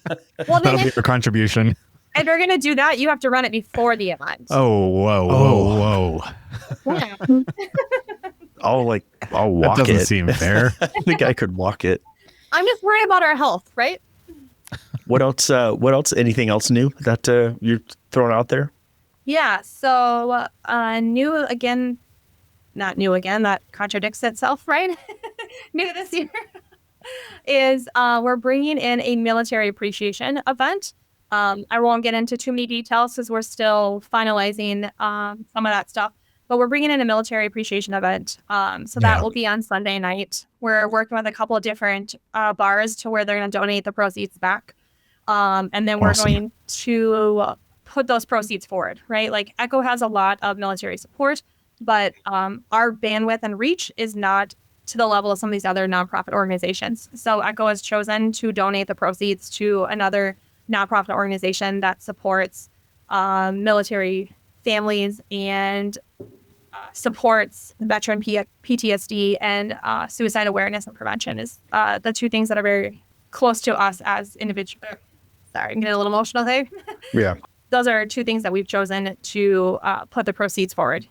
Well, That'll then be your contribution. if you're going to do that, you have to run it before the event. Oh, whoa. Yeah. I'll walk That doesn't it. seem fair. I think I could walk it. I'm just worried about our health, right? What else? Anything else new that you're throwing out there? Yeah. So new again, not new again. That contradicts itself, right? New this year is we're bringing in a military appreciation event. I won't get into too many details because we're still finalizing some of that stuff. But we're bringing in a military appreciation event. So that will be on Sunday night. We're working with a couple of different bars to where they're going to donate the proceeds back. And then we're going to put those proceeds forward, right? Like Echo has a lot of military support, but our bandwidth and reach is not to the level of some of these other nonprofit organizations. So Echo has chosen to donate the proceeds to another nonprofit organization that supports military families and supports veteran PTSD and suicide awareness and prevention is the two things that are very close to us as individuals. Sorry, I'm getting a little emotional there. Yeah. Those are two things that we've chosen to put the proceeds forward.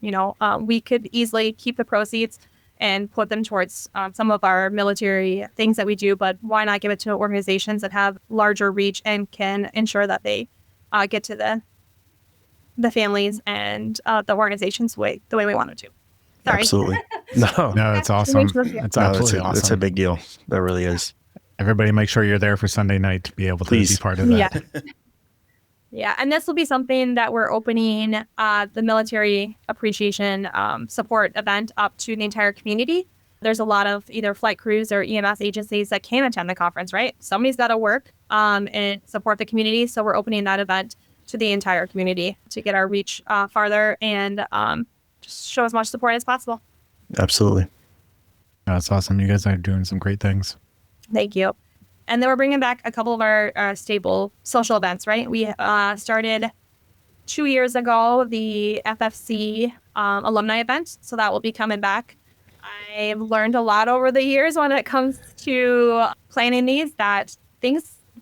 We could easily keep the proceeds and put them towards some of our military things that we do, but why not give it to organizations that have larger reach and can ensure that they get to the families and the organizations the way we want it to. Sorry. Absolutely. No, It's awesome. It's absolutely awesome. It's a big deal. That really is. Everybody make sure you're there for Sunday night to be able to be part of that. Yeah. Yeah, and this will be something that we're opening the military appreciation support event up to the entire community. There's a lot of either flight crews or EMS agencies that can attend the conference, right? Somebody's got to work and support the community. So we're opening that event to the entire community to get our reach farther and just show as much support as possible. Absolutely. That's awesome. You guys are doing some great things. Thank you. And then we're bringing back a couple of our stable social events, right? We started 2 years ago, the FFC alumni event. So that will be coming back. I've learned a lot over the years when it comes to planning these, that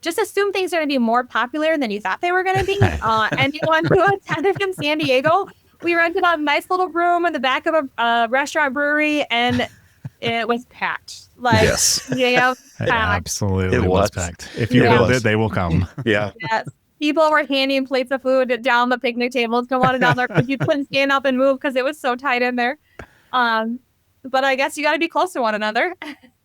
just assume things are going to be more popular than you thought they were going to be. Anyone who attended from San Diego, we rented a nice little room in the back of a restaurant brewery, and it was packed. Absolutely, it was packed. If you build it, they will come. Yeah. Yes. People were handing plates of food down the picnic tables, going on and down there, because you couldn't stand up and move because it was so tight in there. But I guess you got to be close to one another.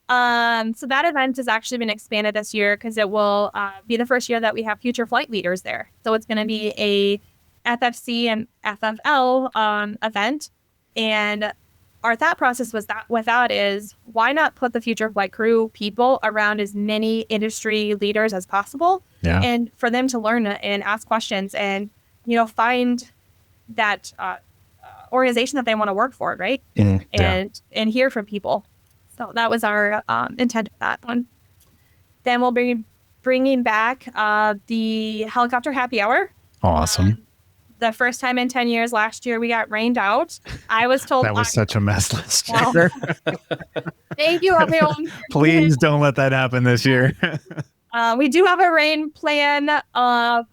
So that event has actually been expanded this year because it will be the first year that we have future flight leaders there. So it's going to be a FFC and FFL event. And our thought process with that is, why not put the future flight crew people around as many industry leaders as possible, and for them to learn and ask questions and, find that organization that they want to work for, right? And hear from people. So that was our intent with that one. Then we'll be bringing back the helicopter happy hour. Awesome. The first time in 10 years, last year we got rained out. I was told that was such a mess last year. Thank you, everyone. Please don't let that happen this year. We do have a rain plan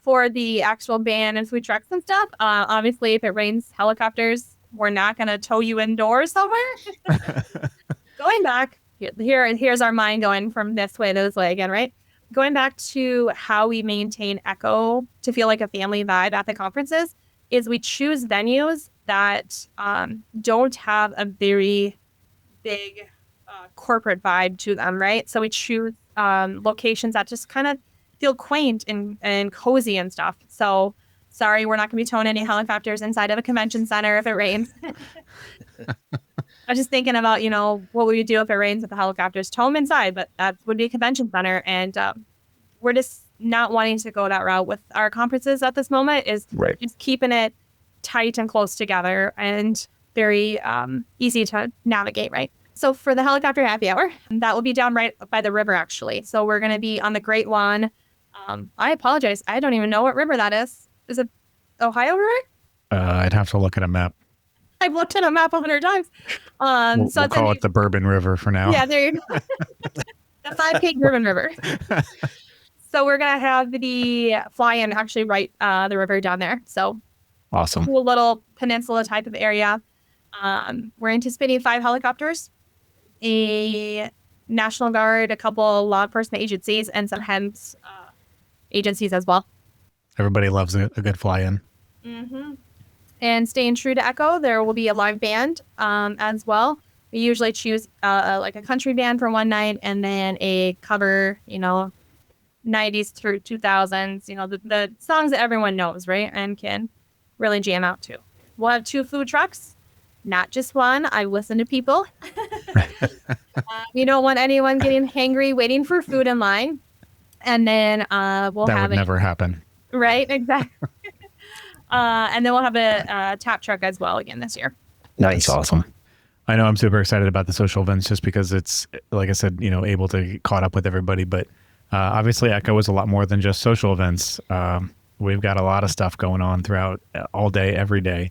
for the actual band and food trucks and stuff. Obviously, if it rains helicopters, we're not going to tow you indoors somewhere. Going back, here's our mind going from this way to this way again, right? Going back to how we maintain Echo to feel like a family vibe at the conferences is we choose venues that don't have a very big corporate vibe to them, right? So we choose locations that just kind of feel quaint and cozy and stuff. So sorry, we're not going to be towing any helicopters inside of a convention center if it rains. I was just thinking about, what would we do if it rains with the helicopters? Tow them inside, but that would be a convention center. And we're just not wanting to go that route with our conferences at this moment, is just keeping it tight and close together and very easy to navigate, right? So for the helicopter happy hour, that will be down right by the river, actually. So we're going to be on the Great Lawn. I apologize. I don't even know what river that is. Is it Ohio River? I'd have to look at a map. I've looked at a map 100 times. We'll So it's call it the Bourbon River for now. yeah, there you go. The 5K Bourbon River. So we're gonna have the fly-in actually right the river down there. So Awesome. cool little peninsula type of area. We're anticipating 5 helicopters, a National Guard, a couple law enforcement agencies, and some HEMS agencies as well. Everybody loves a good fly-in. Mm-hmm. And staying true to Echo, there will be a live band as well. We usually choose like a country band for one night and then a cover, 90s through 2000s, the songs that everyone knows, right? And can really jam out to. We'll have 2 food trucks, not just one. I listen to people. We don't want anyone getting hangry waiting for food in line. And then we'll That have would never happen. Right, exactly. And then we'll have a tap truck as well again this year. Nice. Awesome. I know I'm super excited about the social events just because it's, like I said, able to get caught up with everybody. But obviously Echo is a lot more than just social events. We've got a lot of stuff going on throughout all day, every day.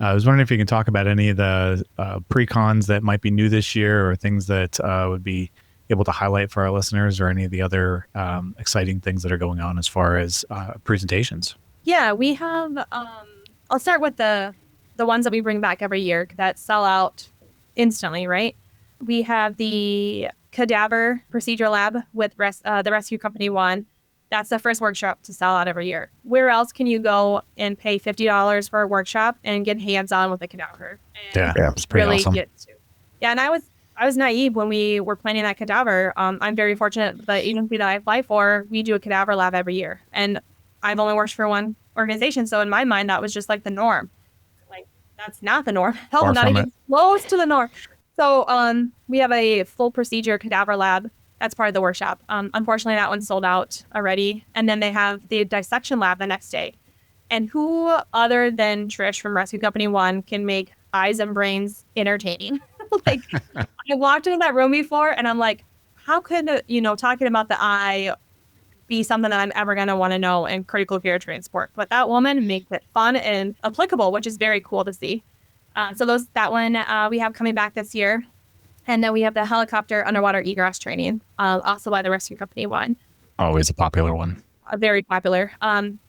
I was wondering if you can talk about any of the pre-cons that might be new this year or things that would be able to highlight for our listeners, or any of the other exciting things that are going on as far as presentations. Yeah, we have, I'll start with the ones that we bring back every year that sell out instantly, right? We have the Cadaver Procedure Lab with the Rescue Company one. That's the first workshop to sell out every year. Where else can you go and pay $50 for a workshop and get hands-on with a cadaver? Yeah, it's pretty really awesome. And I was naive when we were planning that cadaver. I'm very fortunate the agency that I apply for, we do a cadaver lab every year. And I've only worked for one organization, so in my mind, that was just like the norm. Like, that's not the norm. Hell, Far not from even it. close to the norm. So we have a full procedure cadaver lab. That's part of the workshop. Unfortunately, that one's sold out already. And then they have the dissection lab the next day. And who other than Trish from Rescue Company 1 can make eyes and brains entertaining? Like, I walked into that room before and I'm like, how could, talking about the eye be something that I'm ever going to want to know in critical care transport? But that woman makes it fun and applicable, which is very cool to see. So that one we have coming back this year. And then we have the helicopter underwater egress training, also by the Rescue Company 1. Always a popular one. Very popular.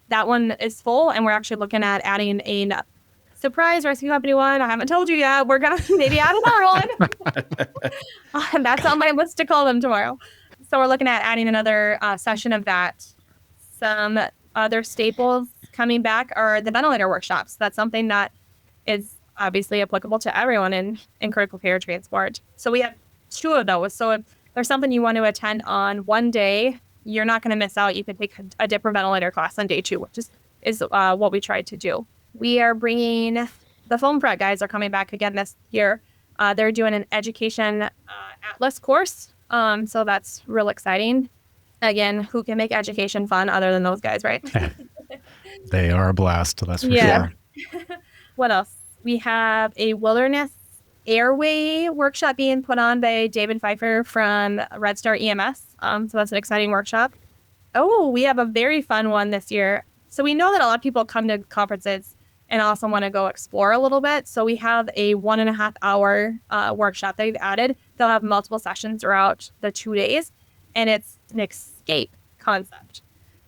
That one is full, and we're actually looking at adding a surprise Rescue Company 1. I haven't told you yet. We're going to maybe add another one. That's on my list to call them tomorrow. So we're looking at adding another session of that. Some other staples coming back are the ventilator workshops. That's something that is obviously applicable to everyone in critical care transport. So we have 2 of those. So if there's something you want to attend on one day, you're not going to miss out. You can take a different ventilator class on day 2, which is what we tried to do. We are bringing the foam prep guys are coming back again this year. They're doing an education atlas course. So that's real exciting. Again, who can make education fun other than those guys, right? They are a blast, that's for Yeah. sure. What else? We have a wilderness airway workshop being put on by David Pfeiffer from Red Star EMS. So that's an exciting workshop. Oh, we have a very fun one this year. So we know that a lot of people come to conferences and also want to go explore a little bit. So we have a 1.5 hour workshop that we've added. They'll have multiple sessions throughout the 2 days, and it's an escape concept.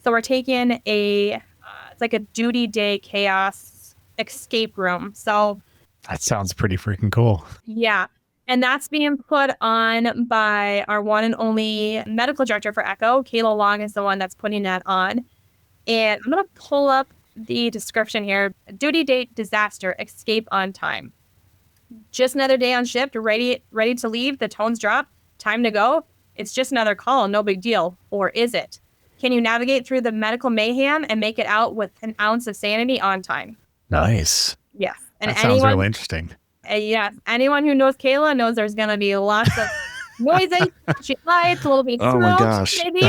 So we're taking it's like a duty day chaos escape room. So That sounds pretty freaking cool. yeah. And that's being put on by our one and only medical director for Echo. Kayla Long is the one that's putting that on. And I'm going to pull up the description here. Duty date disaster, escape on time. Just another day on shift, ready to leave. The tones drop. Time to go. It's just another call. No big deal. Or is it? Can you navigate through the medical mayhem and make it out with an ounce of sanity on time? Nice. Yes. And That sounds really interesting. Yeah, anyone who knows Kayla knows there's going to be lots of noisy, she lights, a little bit Oh my smoke, gosh. maybe.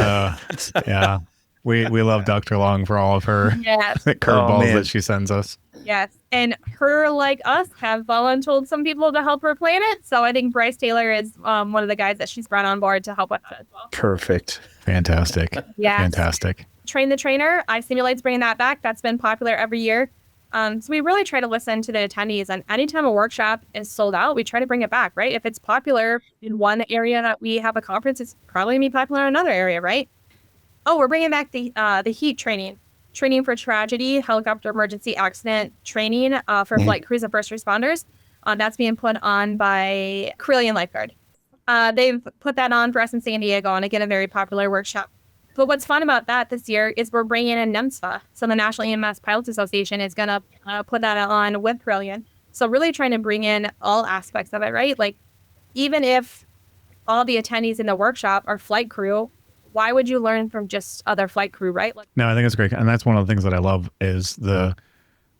Yeah. We love Dr. Long for all of her Yes, curveballs man. that she sends us. yes. And her, like us, have volunteered some people to help her plan it. So I think Bryce Taylor is one of the guys that she's brought on board to help with that as well. Perfect. Fantastic. Yes. Fantastic. Train the Trainer, iSimulate's bringing that back. That's been popular every year. So we really try to listen to the attendees, and anytime a workshop is sold out, we try to bring it back, right? If it's popular in one area that we have a conference, it's probably gonna be popular in another area, right? Oh, we're bringing back the HEAT training for tragedy, helicopter emergency accident training for flight crews and first responders. That's being put on by Carillion Lifeguard. They've put that on for us in San Diego, and again, a very popular workshop. But what's fun about that this year is we're bringing in NEMSPA. So the National EMS Pilots Association is going to put that on with Carillion. So really trying to bring in all aspects of it, right? Like, even if all the attendees in the workshop are flight crew, why would you learn from just other flight crew, right? Like, No, I think it's great. And that's one of the things that I love is the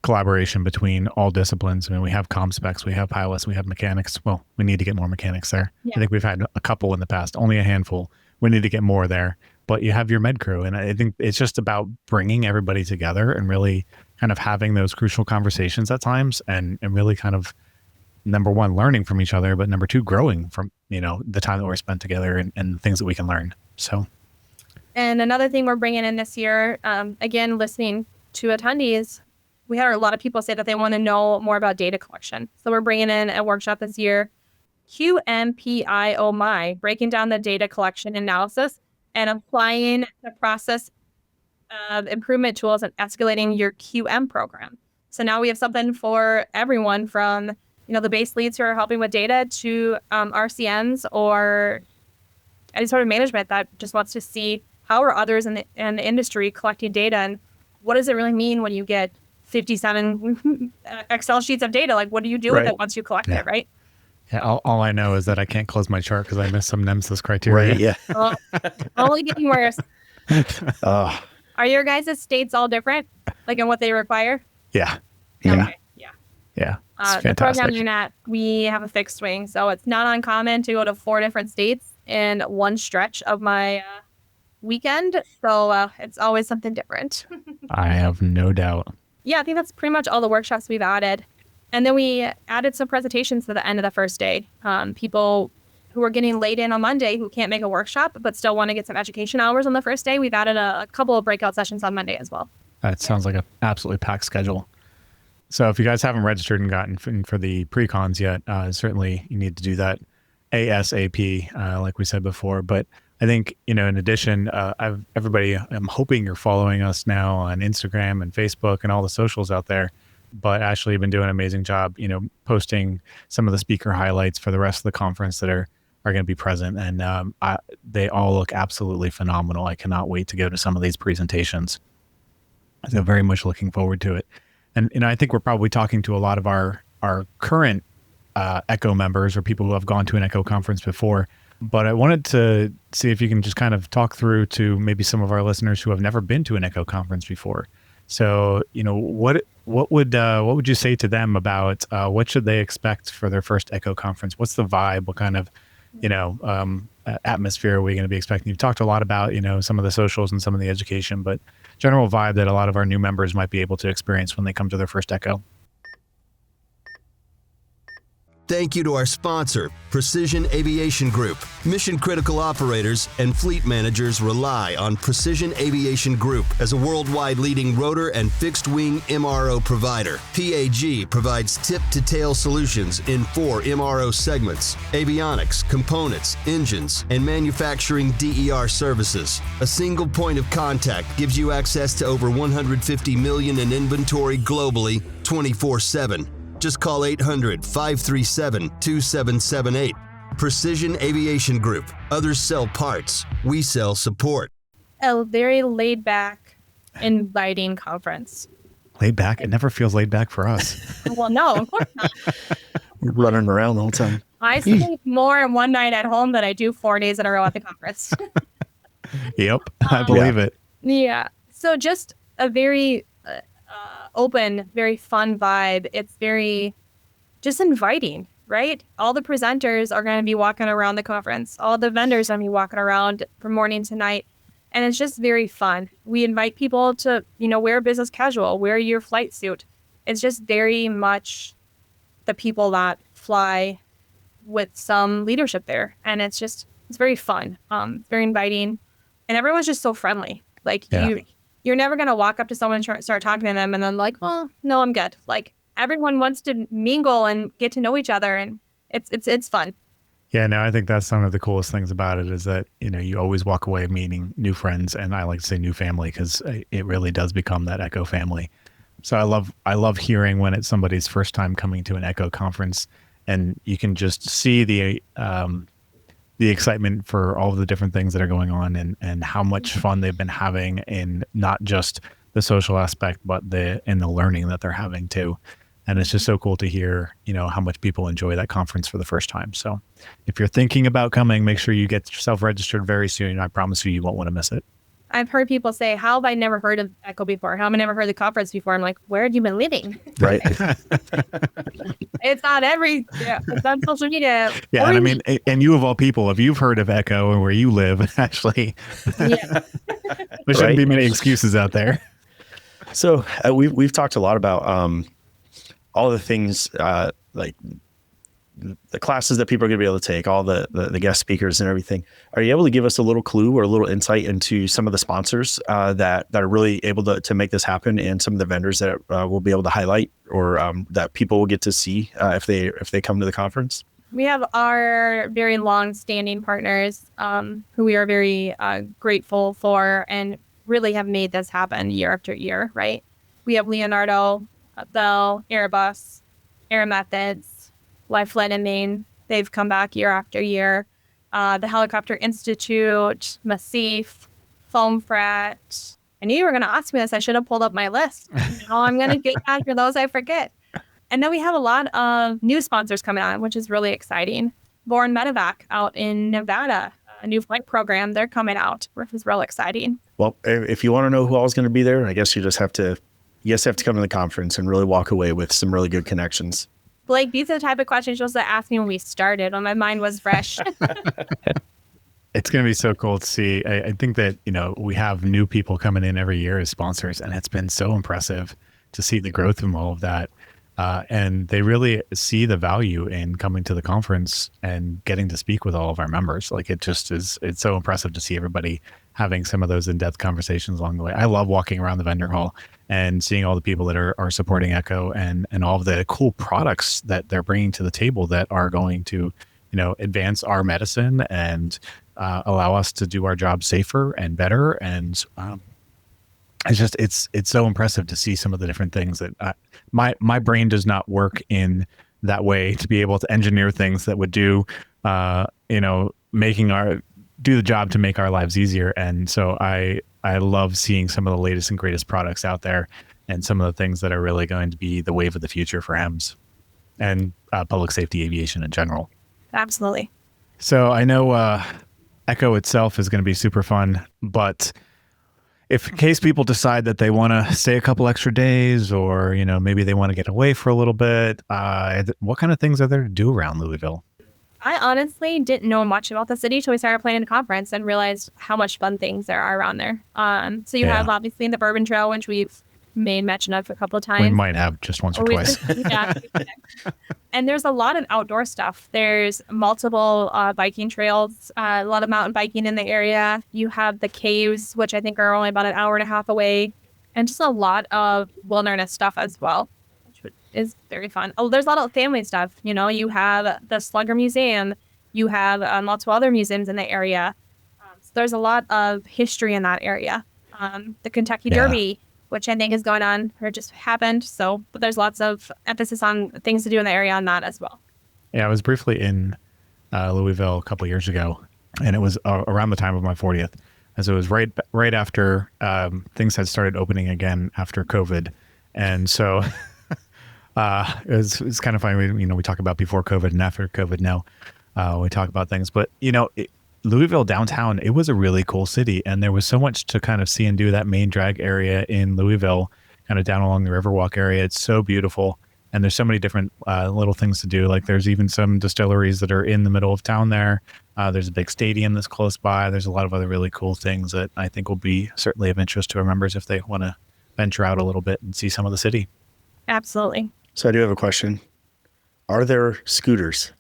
collaboration between all disciplines. I mean, we have comm specs, we have pilots, we have mechanics. Well, we need to get more mechanics there. Yeah. I think we've had a couple in the past, only a handful. We need to get more there. But you have your med crew. And I think it's just about bringing everybody together and really kind of having those crucial conversations at times and really kind of, number one, learning from each other, but number two, growing from, the time that we're spent together and things that we can learn. So. And another thing we're bringing in this year, again, listening to attendees, we had a lot of people say that they want to know more about data collection. So we're bringing in a workshop this year, QMPIOMI, breaking down the data collection analysis and applying the process improvement tools and escalating your QM program. So now we have something for everyone from, the base leads who are helping with data to RCNs or any sort of management that just wants to see how are others in the industry collecting data, and what does it really mean when you get 57 Excel sheets of data? Like, what do you do with it once you collect it, right? Yeah, all I know is that I can't close my chart because I missed some NEMSIS criteria. Right, yeah. Only getting worse. Oh, Are your guys' states all different, like in what they require? Yeah. Okay. Yeah. It's The program fantastic. you're at, we have a fixed wing, so it's not uncommon to go to 4 different states in one stretch of my weekend. So it's always something different. I have no doubt. Yeah, I think that's pretty much all the workshops we've added. And then we added some presentations to the end of the first day. People who are getting late in on Monday who can't make a workshop but still want to get some education hours on the first day, we've added a couple of breakout sessions on Monday as well. That sounds like an absolutely packed schedule. So if you guys haven't registered and gotten for the pre-cons yet, certainly you need to do that ASAP, like we said before. But I think, in addition, I'm hoping you're following us now on Instagram and Facebook and all the socials out there. But Ashley, you've been doing an amazing job, posting some of the speaker highlights for the rest of the conference that are going to be present. And they all look absolutely phenomenal. I cannot wait to go to some of these presentations. So very much looking forward to it. And I think we're probably talking to a lot of our current ECHO members or people who have gone to an ECHO conference before. But I wanted to see if you can just kind of talk through to maybe some of our listeners who have never been to an ECHO conference before. So, what would you say to them about what should they expect for their first ECHO conference? What's the vibe? What kind of, atmosphere are we going to be expecting? You've talked a lot about, some of the socials and some of the education, but general vibe that a lot of our new members might be able to experience when they come to their first ECHO. Thank you to our sponsor, Precision Aviation Group. Mission-critical operators and fleet managers rely on Precision Aviation Group as a worldwide leading rotor and fixed-wing MRO provider. PAG provides tip-to-tail solutions in 4 MRO segments: avionics, components, engines, and manufacturing DER services. A single point of contact gives you access to over 150 million in inventory globally, 24/7. Just call 800-537-2778. Precision Aviation Group. Others sell parts. We sell support. A very laid back, inviting conference. Laid back? It never feels laid back for us. Well, no, of course not. we're running around the whole time. I sleep more in one night at home than I do 4 days in a row at the conference. Yep, I believe it. Yeah. So just a very open, very fun vibe. It's very just inviting, right? All the presenters are going to be walking around the conference. All the vendors are going to be walking around from morning to night. And it's just very fun. We invite people to, wear business casual, wear your flight suit. It's just very much the people that fly with some leadership there. And it's very fun. Very inviting. And everyone's just so friendly. Like Yeah. You're never going to walk up to someone and start talking to them and then like, well, no, I'm good. Like everyone wants to mingle and get to know each other, and it's fun. Yeah, no, I think that's one of the coolest things about it is that, you always walk away meeting new friends, and I like to say new family because it really does become that Echo family. So I love hearing when it's somebody's first time coming to an Echo conference, and you can just see the excitement for all of the different things that are going on, and how much fun they've been having in not just the social aspect, but in the learning that they're having too. And it's just so cool to hear, how much people enjoy that conference for the first time. So if you're thinking about coming, make sure you get yourself registered very soon. I promise you won't want to miss it. I've heard people say, how have I never heard of Echo before? How have I never heard of the conference before? I'm like, where have you been living? Right. It's on it's on social media. Yeah. And I mean, and you of all people, if you've heard of Echo and where you live, actually, Yeah. there shouldn't be many excuses out there. So we've talked a lot about all the things like the classes that people are going to be able to take, all the guest speakers and everything. Are you able to give us a little clue or a little insight into some of the sponsors that are really able to make this happen, and some of the vendors that we'll be able to highlight, or that people will get to see if they come to the conference? We have our very long-standing partners who we are very grateful for and really have made this happen year after year, right? We have Leonardo, Bell, Airbus, Air Methods, Lifeline and Maine. They've come back year after year. The Helicopter Institute, Massif, Foam Fret. I knew you were going to ask me this. I should have pulled up my list. Now I'm going to get after those I forget. And then we have a lot of new sponsors coming on, which is really exciting. Born Medevac out in Nevada, a new flight program. They're coming out, which is real exciting. Well, if you want to know who all is going to be there, I guess you have to come to the conference and really walk away with some really good connections. Blake, these are the type of questions you're supposed to ask me when we started, when my mind was fresh. It's going to be so cool to see. I think that, we have new people coming in every year as sponsors, and it's been so impressive to see the growth from all of that. And they really see the value in coming to the conference and getting to speak with all of our members. Like it's so impressive to see everybody having some of those in-depth conversations along the way. I love walking around the vendor hall and seeing all the people that are supporting Echo, and all of the cool products that they're bringing to the table that are going to, advance our medicine and allow us to do our job safer and better. And it's so impressive to see some of the different things that my brain does not work in that way to be able to engineer things that would do the job to make our lives easier. And so I love seeing some of the latest and greatest products out there, and some of the things that are really going to be the wave of the future for HEMS and public safety aviation in general. Absolutely. So I know Echo itself is going to be super fun, but if in case people decide that they want to stay a couple extra days, or, maybe they want to get away for a little bit, what kind of things are there to do around Louisville? I honestly didn't know much about the city until we started planning the conference and realized how much fun things there are around there. So you have obviously the Bourbon Trail, which we've made mention of a couple of times. We might have just once or twice. Yeah. And there's a lot of outdoor stuff. There's multiple biking trails, a lot of mountain biking in the area. You have the caves, which I think are only about an hour and a half away, and just a lot of wilderness stuff as well, which is very fun. Oh, there's a lot of family stuff. You have the Slugger Museum. You have multiple other museums in the area. So there's a lot of history in that area. The Kentucky Derby, which I think is going on or just happened. But there's lots of emphasis on things to do in the area on that as well. Yeah, I was briefly in Louisville a couple of years ago, and it was around the time of my 40th, as it was right after things had started opening again after COVID. And so it's kind of funny. We talk about before COVID and after COVID now. We talk about things, but Louisville downtown, it was a really cool city, and there was so much to kind of see and do. That main drag area in Louisville, kind of down along the Riverwalk area. It's so beautiful, and there's so many different little things to do. Like there's even some distilleries that are in the middle of town there. There's a big stadium that's close by. There's a lot of other really cool things that I think will be certainly of interest to our members if they want to venture out a little bit and see some of the city. Absolutely. So I do have a question. Are there scooters?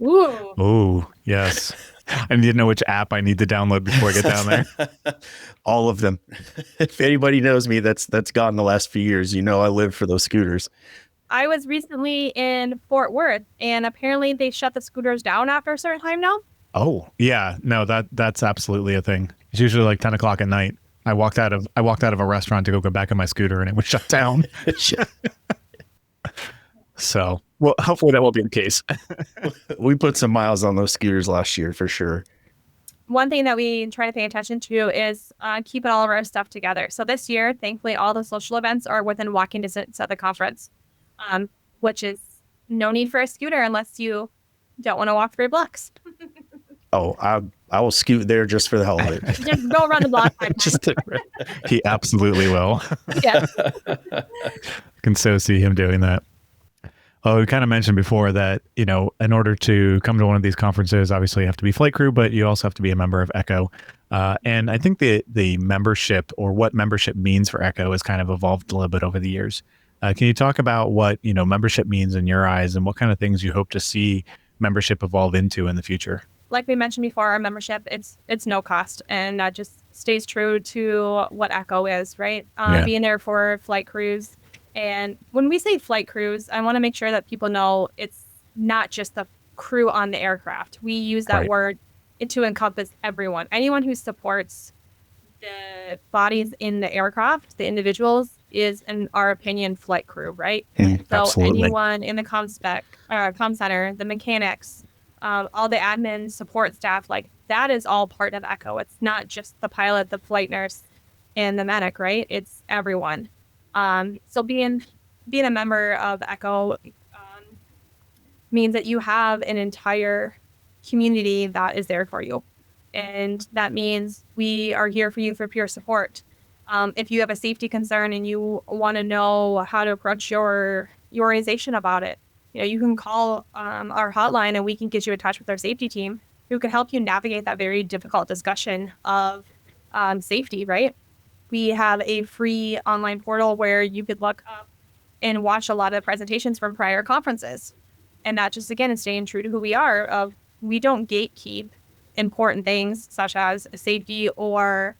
Ooh. Oh, yes. I need to know which app I need to download before I get down there. All of them. If anybody knows me, that's gone the last few years. I live for those scooters. I was recently in Fort Worth, and apparently they shut the scooters down after a certain time now. Oh, yeah. No, that's absolutely a thing. It's usually like 10 o'clock at night. I walked out of a restaurant to go back on my scooter and it was shut down. So, well, hopefully that won't be the case. We put some miles on those scooters last year for sure. One thing that we try to pay attention to is keeping all of our stuff together. So this year, thankfully, all the social events are within walking distance of the conference, which is no need for a scooter unless you don't want to walk 3 blocks. Oh, I will scoot there just for the hell of it. Just go around the block. He absolutely will. Yeah. I can so see him doing that. Well, we kind of mentioned before that, in order to come to one of these conferences, obviously you have to be flight crew, but you also have to be a member of Echo. And I think the membership, or what membership means for Echo, has kind of evolved a little bit over the years. Can you talk about what, membership means in your eyes and what kind of things you hope to see membership evolve into in the future? Like we mentioned before, our membership, it's no cost, and that just stays true to what Echo is, right? Being there for flight crews. And when we say flight crews, I want to make sure that people know it's not just the crew on the aircraft. We use that word to encompass everyone. Anyone who supports the bodies in the aircraft, the individuals, is, in our opinion, flight crew, right? So absolutely. anyone in the comm center, the mechanics, all the admin support staff, like that is all part of Echo. It's not just the pilot, the flight nurse, and the medic, right? It's everyone. So being a member of Echo means that you have an entire community that is there for you. And that means we are here for you for peer support. If you have a safety concern and you want to know how to approach your organization about it, you can call our hotline and we can get you in touch with our safety team who can help you navigate that very difficult discussion of safety, right? We have a free online portal where you could look up and watch a lot of presentations from prior conferences. And that just, again, is staying true to who we are. We don't gatekeep important things such as safety or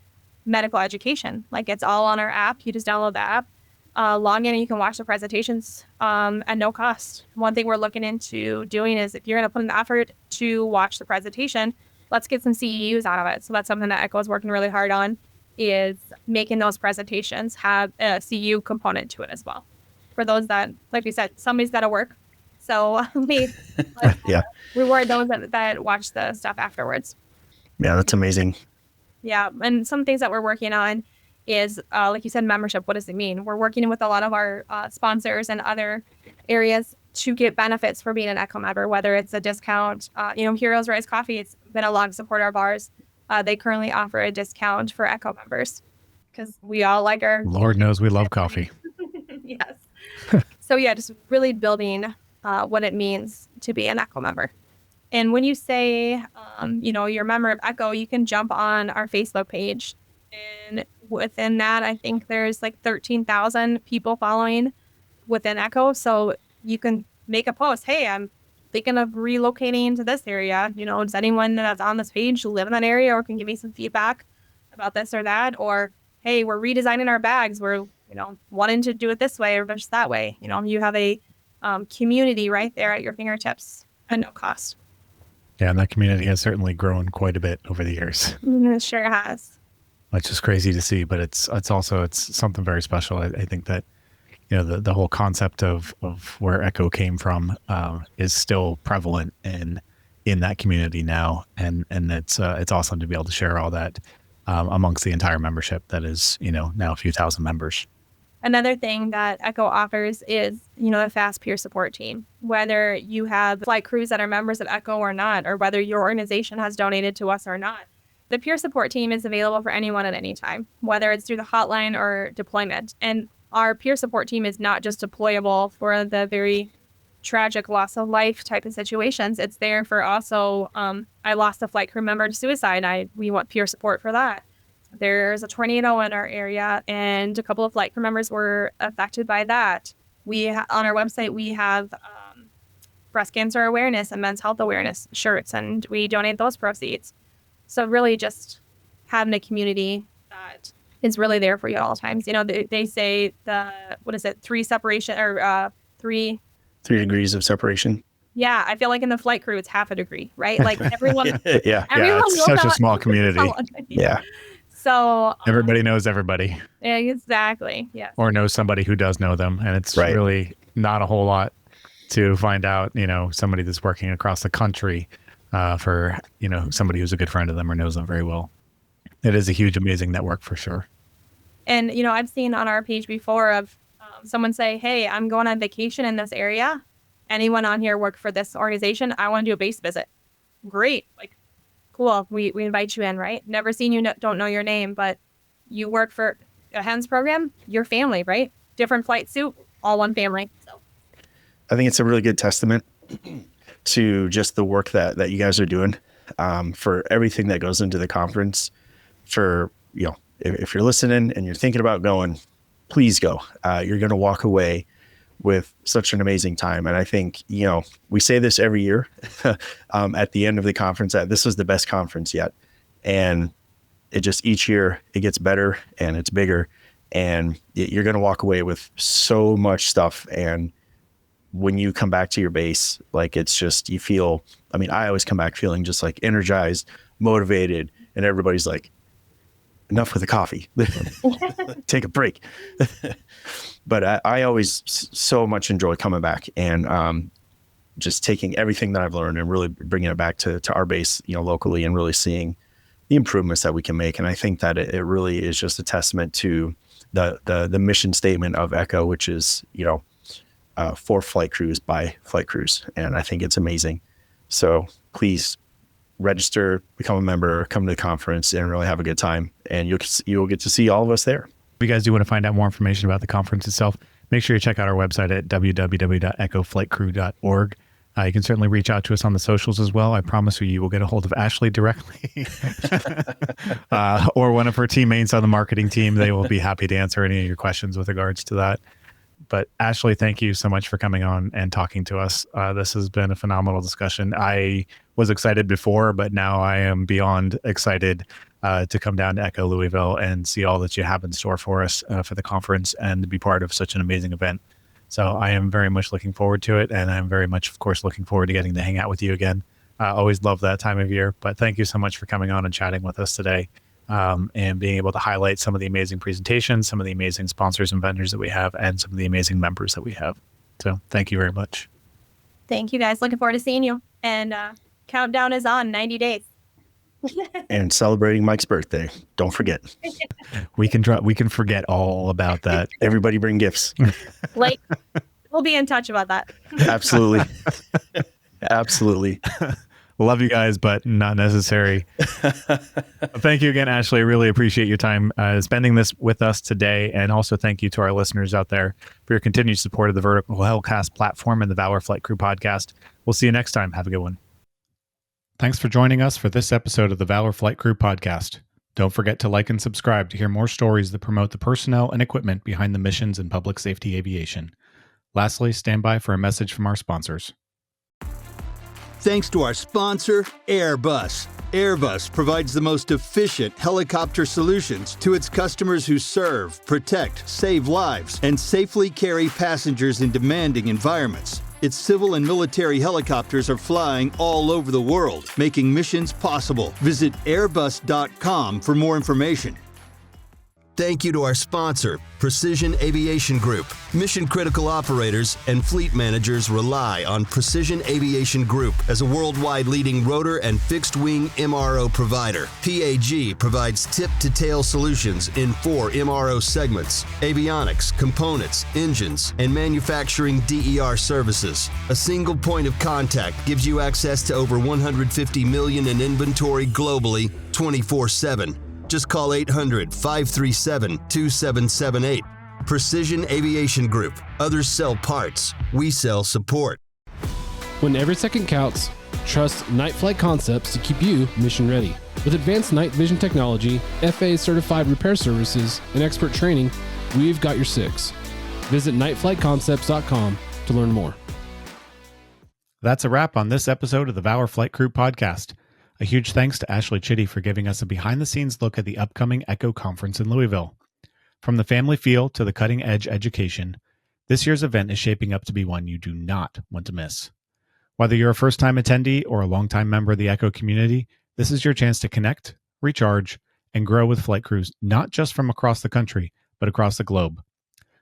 medical education. Like, it's all on our app. You just download the app, log in, and you can watch the presentations at no cost. One thing we're looking into doing is, if you're going to put an effort to watch the presentation, let's get some CEUs out of it. So that's something that Echo is working really hard on, is making those presentations have a CEU component to it as well. For those that, like we said, somebody's got to work. So we reward those that watch the stuff afterwards. Yeah, that's amazing. Yeah, and some things that we're working on is, like you said, membership. What does it mean? We're working with a lot of our sponsors and other areas to get benefits for being an Echo member, whether it's a discount. Heroes Rise Coffee, it's been a long supporter of ours. They currently offer a discount for Echo members because we all like our... Lord knows we love coffee. Yes. So yeah, just really building what it means to be an Echo member. And when you say, you're a member of Echo, you can jump on our Facebook page. And within that, I think there's like 13,000 people following within Echo. So you can make a post. Hey, I'm thinking of relocating to this area. Does anyone that's on this page live in that area or can give me some feedback about this or that? Or, hey, we're redesigning our bags. We're, wanting to do it this way or just that way. You have a community right there at your fingertips at no cost. Yeah, and that community has certainly grown quite a bit over the years. It sure has. It's just crazy to see, but it's something very special. I think that, the whole concept of where Echo came from is still prevalent in that community now, and it's awesome to be able to share all that amongst the entire membership that is now a few thousand members. Another thing that Echo offers is, the fast peer support team. Whether you have flight crews that are members of Echo or not, or whether your organization has donated to us or not, the peer support team is available for anyone at any time, whether it's through the hotline or deployment. And our peer support team is not just deployable for the very tragic loss of life type of situations. It's there for also, I lost a flight crew member to suicide. We want peer support for that. There's a tornado in our area, and a couple of flight crew members were affected by that. On our website, we have breast cancer awareness and men's health awareness shirts, and we donate those proceeds. So really just having a community that is really there for you at all times. You know, they say three degrees of separation. Yeah, I feel like in the flight crew, it's half a degree, right? Like everyone, Yeah. everyone It's knows such a how- small community. Yeah. So Everybody knows everybody yeah, exactly. Yeah. or knows somebody who does know them. And it's Right. really not a whole lot to find out, you know, somebody that's working across the country for, you know, somebody who's a good friend of them or knows them very well. It is a huge, amazing network for sure. And, you know, I've seen on our page before of someone say, hey, I'm going on vacation in this area. Anyone on here work for this organization? I want to do a base visit. Great. Like, cool. We invite you in, right? Never seen you, don't know your name, but you work for a HENS program, your family, right? Different flight suit, all one family. So I think it's a really good testament to just the work that you guys are doing, for everything that goes into the conference. For, you know, if you're listening and you're thinking about going, please go. You're going to walk away with such an amazing time. And I think, you know, we say this every year at the end of the conference, that this was the best conference yet. And it just, each year it gets better and it's bigger, and you're going to walk away with so much stuff. And when you come back to your base, like, it's just, you feel, I mean, I always come back feeling just like energized, motivated, and everybody's like, enough with the coffee, take a break. But I always so much enjoy coming back and just taking everything that I've learned and really bringing it back to our base, you know, locally, and really seeing the improvements that we can make. And I think that it really is just a testament to the mission statement of Echo, which is, you know, for flight crews by flight crews. And I think it's amazing. So please register, become a member, come to the conference, and really have a good time. And you'll get to see all of us there. If you guys do want to find out more information about the conference itself, make sure you check out our website at www.echoflightcrew.org. You can certainly reach out to us on the socials as well. I promise you will get a hold of Ashley directly or one of her teammates on the marketing team. They will be happy to answer any of your questions with regards to that. But Ashley, thank you so much for coming on and talking to us. This has been a phenomenal discussion. I was excited before, but now I am beyond excited to come down to Echo Louisville and see all that you have in store for us for the conference and to be part of such an amazing event. So I am very much looking forward to it. And I'm very much, of course, looking forward to getting to hang out with you again. I always love that time of year. But thank you so much for coming on and chatting with us today. And being able to highlight some of the amazing presentations, some of the amazing sponsors and vendors that we have, and some of the amazing members that we have. So thank you very much. thank you guys. Looking forward to seeing you. And countdown is on, 90 days. And celebrating Mike's birthday. Don't forget. We can forget all about that. Everybody bring gifts. Like, we'll be in touch about that. Absolutely. Absolutely. Love you guys, but not necessary. Thank you again, Ashley. I really appreciate your time spending this with us today. And also thank you to our listeners out there for your continued support of the Vertical Hellcast platform and the Valor Flight Crew podcast. We'll see you next time. Have a good one. Thanks for joining us for this episode of the Valor Flight Crew podcast. Don't forget to like and subscribe to hear more stories that promote the personnel and equipment behind the missions in public safety aviation. Lastly, stand by for a message from our sponsors. Thanks to our sponsor, Airbus. Airbus provides the most efficient helicopter solutions to its customers who serve, protect, save lives, and safely carry passengers in demanding environments. Its civil and military helicopters are flying all over the world, making missions possible. Visit airbus.com for more information. Thank you to our sponsor, Precision Aviation Group. Mission-critical operators and fleet managers rely on Precision Aviation Group as a worldwide leading rotor and fixed-wing MRO provider. PAG provides tip-to-tail solutions in 4 MRO segments: avionics, components, engines, and manufacturing DER services. A single point of contact gives you access to over 150 million in inventory globally, 24/7. Just call 800-537-2778. Precision Aviation Group. Others sell parts. We sell support. When every second counts, trust Night Flight Concepts to keep you mission ready. With advanced night vision technology, FAA certified repair services, and expert training, we've got your six. Visit nightflightconcepts.com to learn more. That's a wrap on this episode of the Valor Flight Crew podcast. A huge thanks to Ashley Chitty for giving us a behind-the-scenes look at the upcoming ECHO conference in Louisville. From the family feel to the cutting-edge education, this year's event is shaping up to be one you do not want to miss. Whether you're a first-time attendee or a longtime member of the ECHO community, this is your chance to connect, recharge, and grow with flight crews, not just from across the country, but across the globe.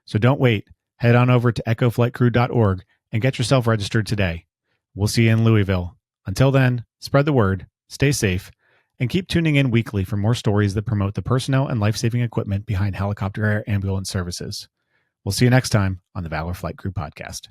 So don't wait. Head on over to echoflightcrew.org and get yourself registered today. We'll see you in Louisville. Until then, spread the word, stay safe, and keep tuning in weekly for more stories that promote the personnel and life-saving equipment behind helicopter air ambulance services. We'll see you next time on the Valor Flight Crew podcast.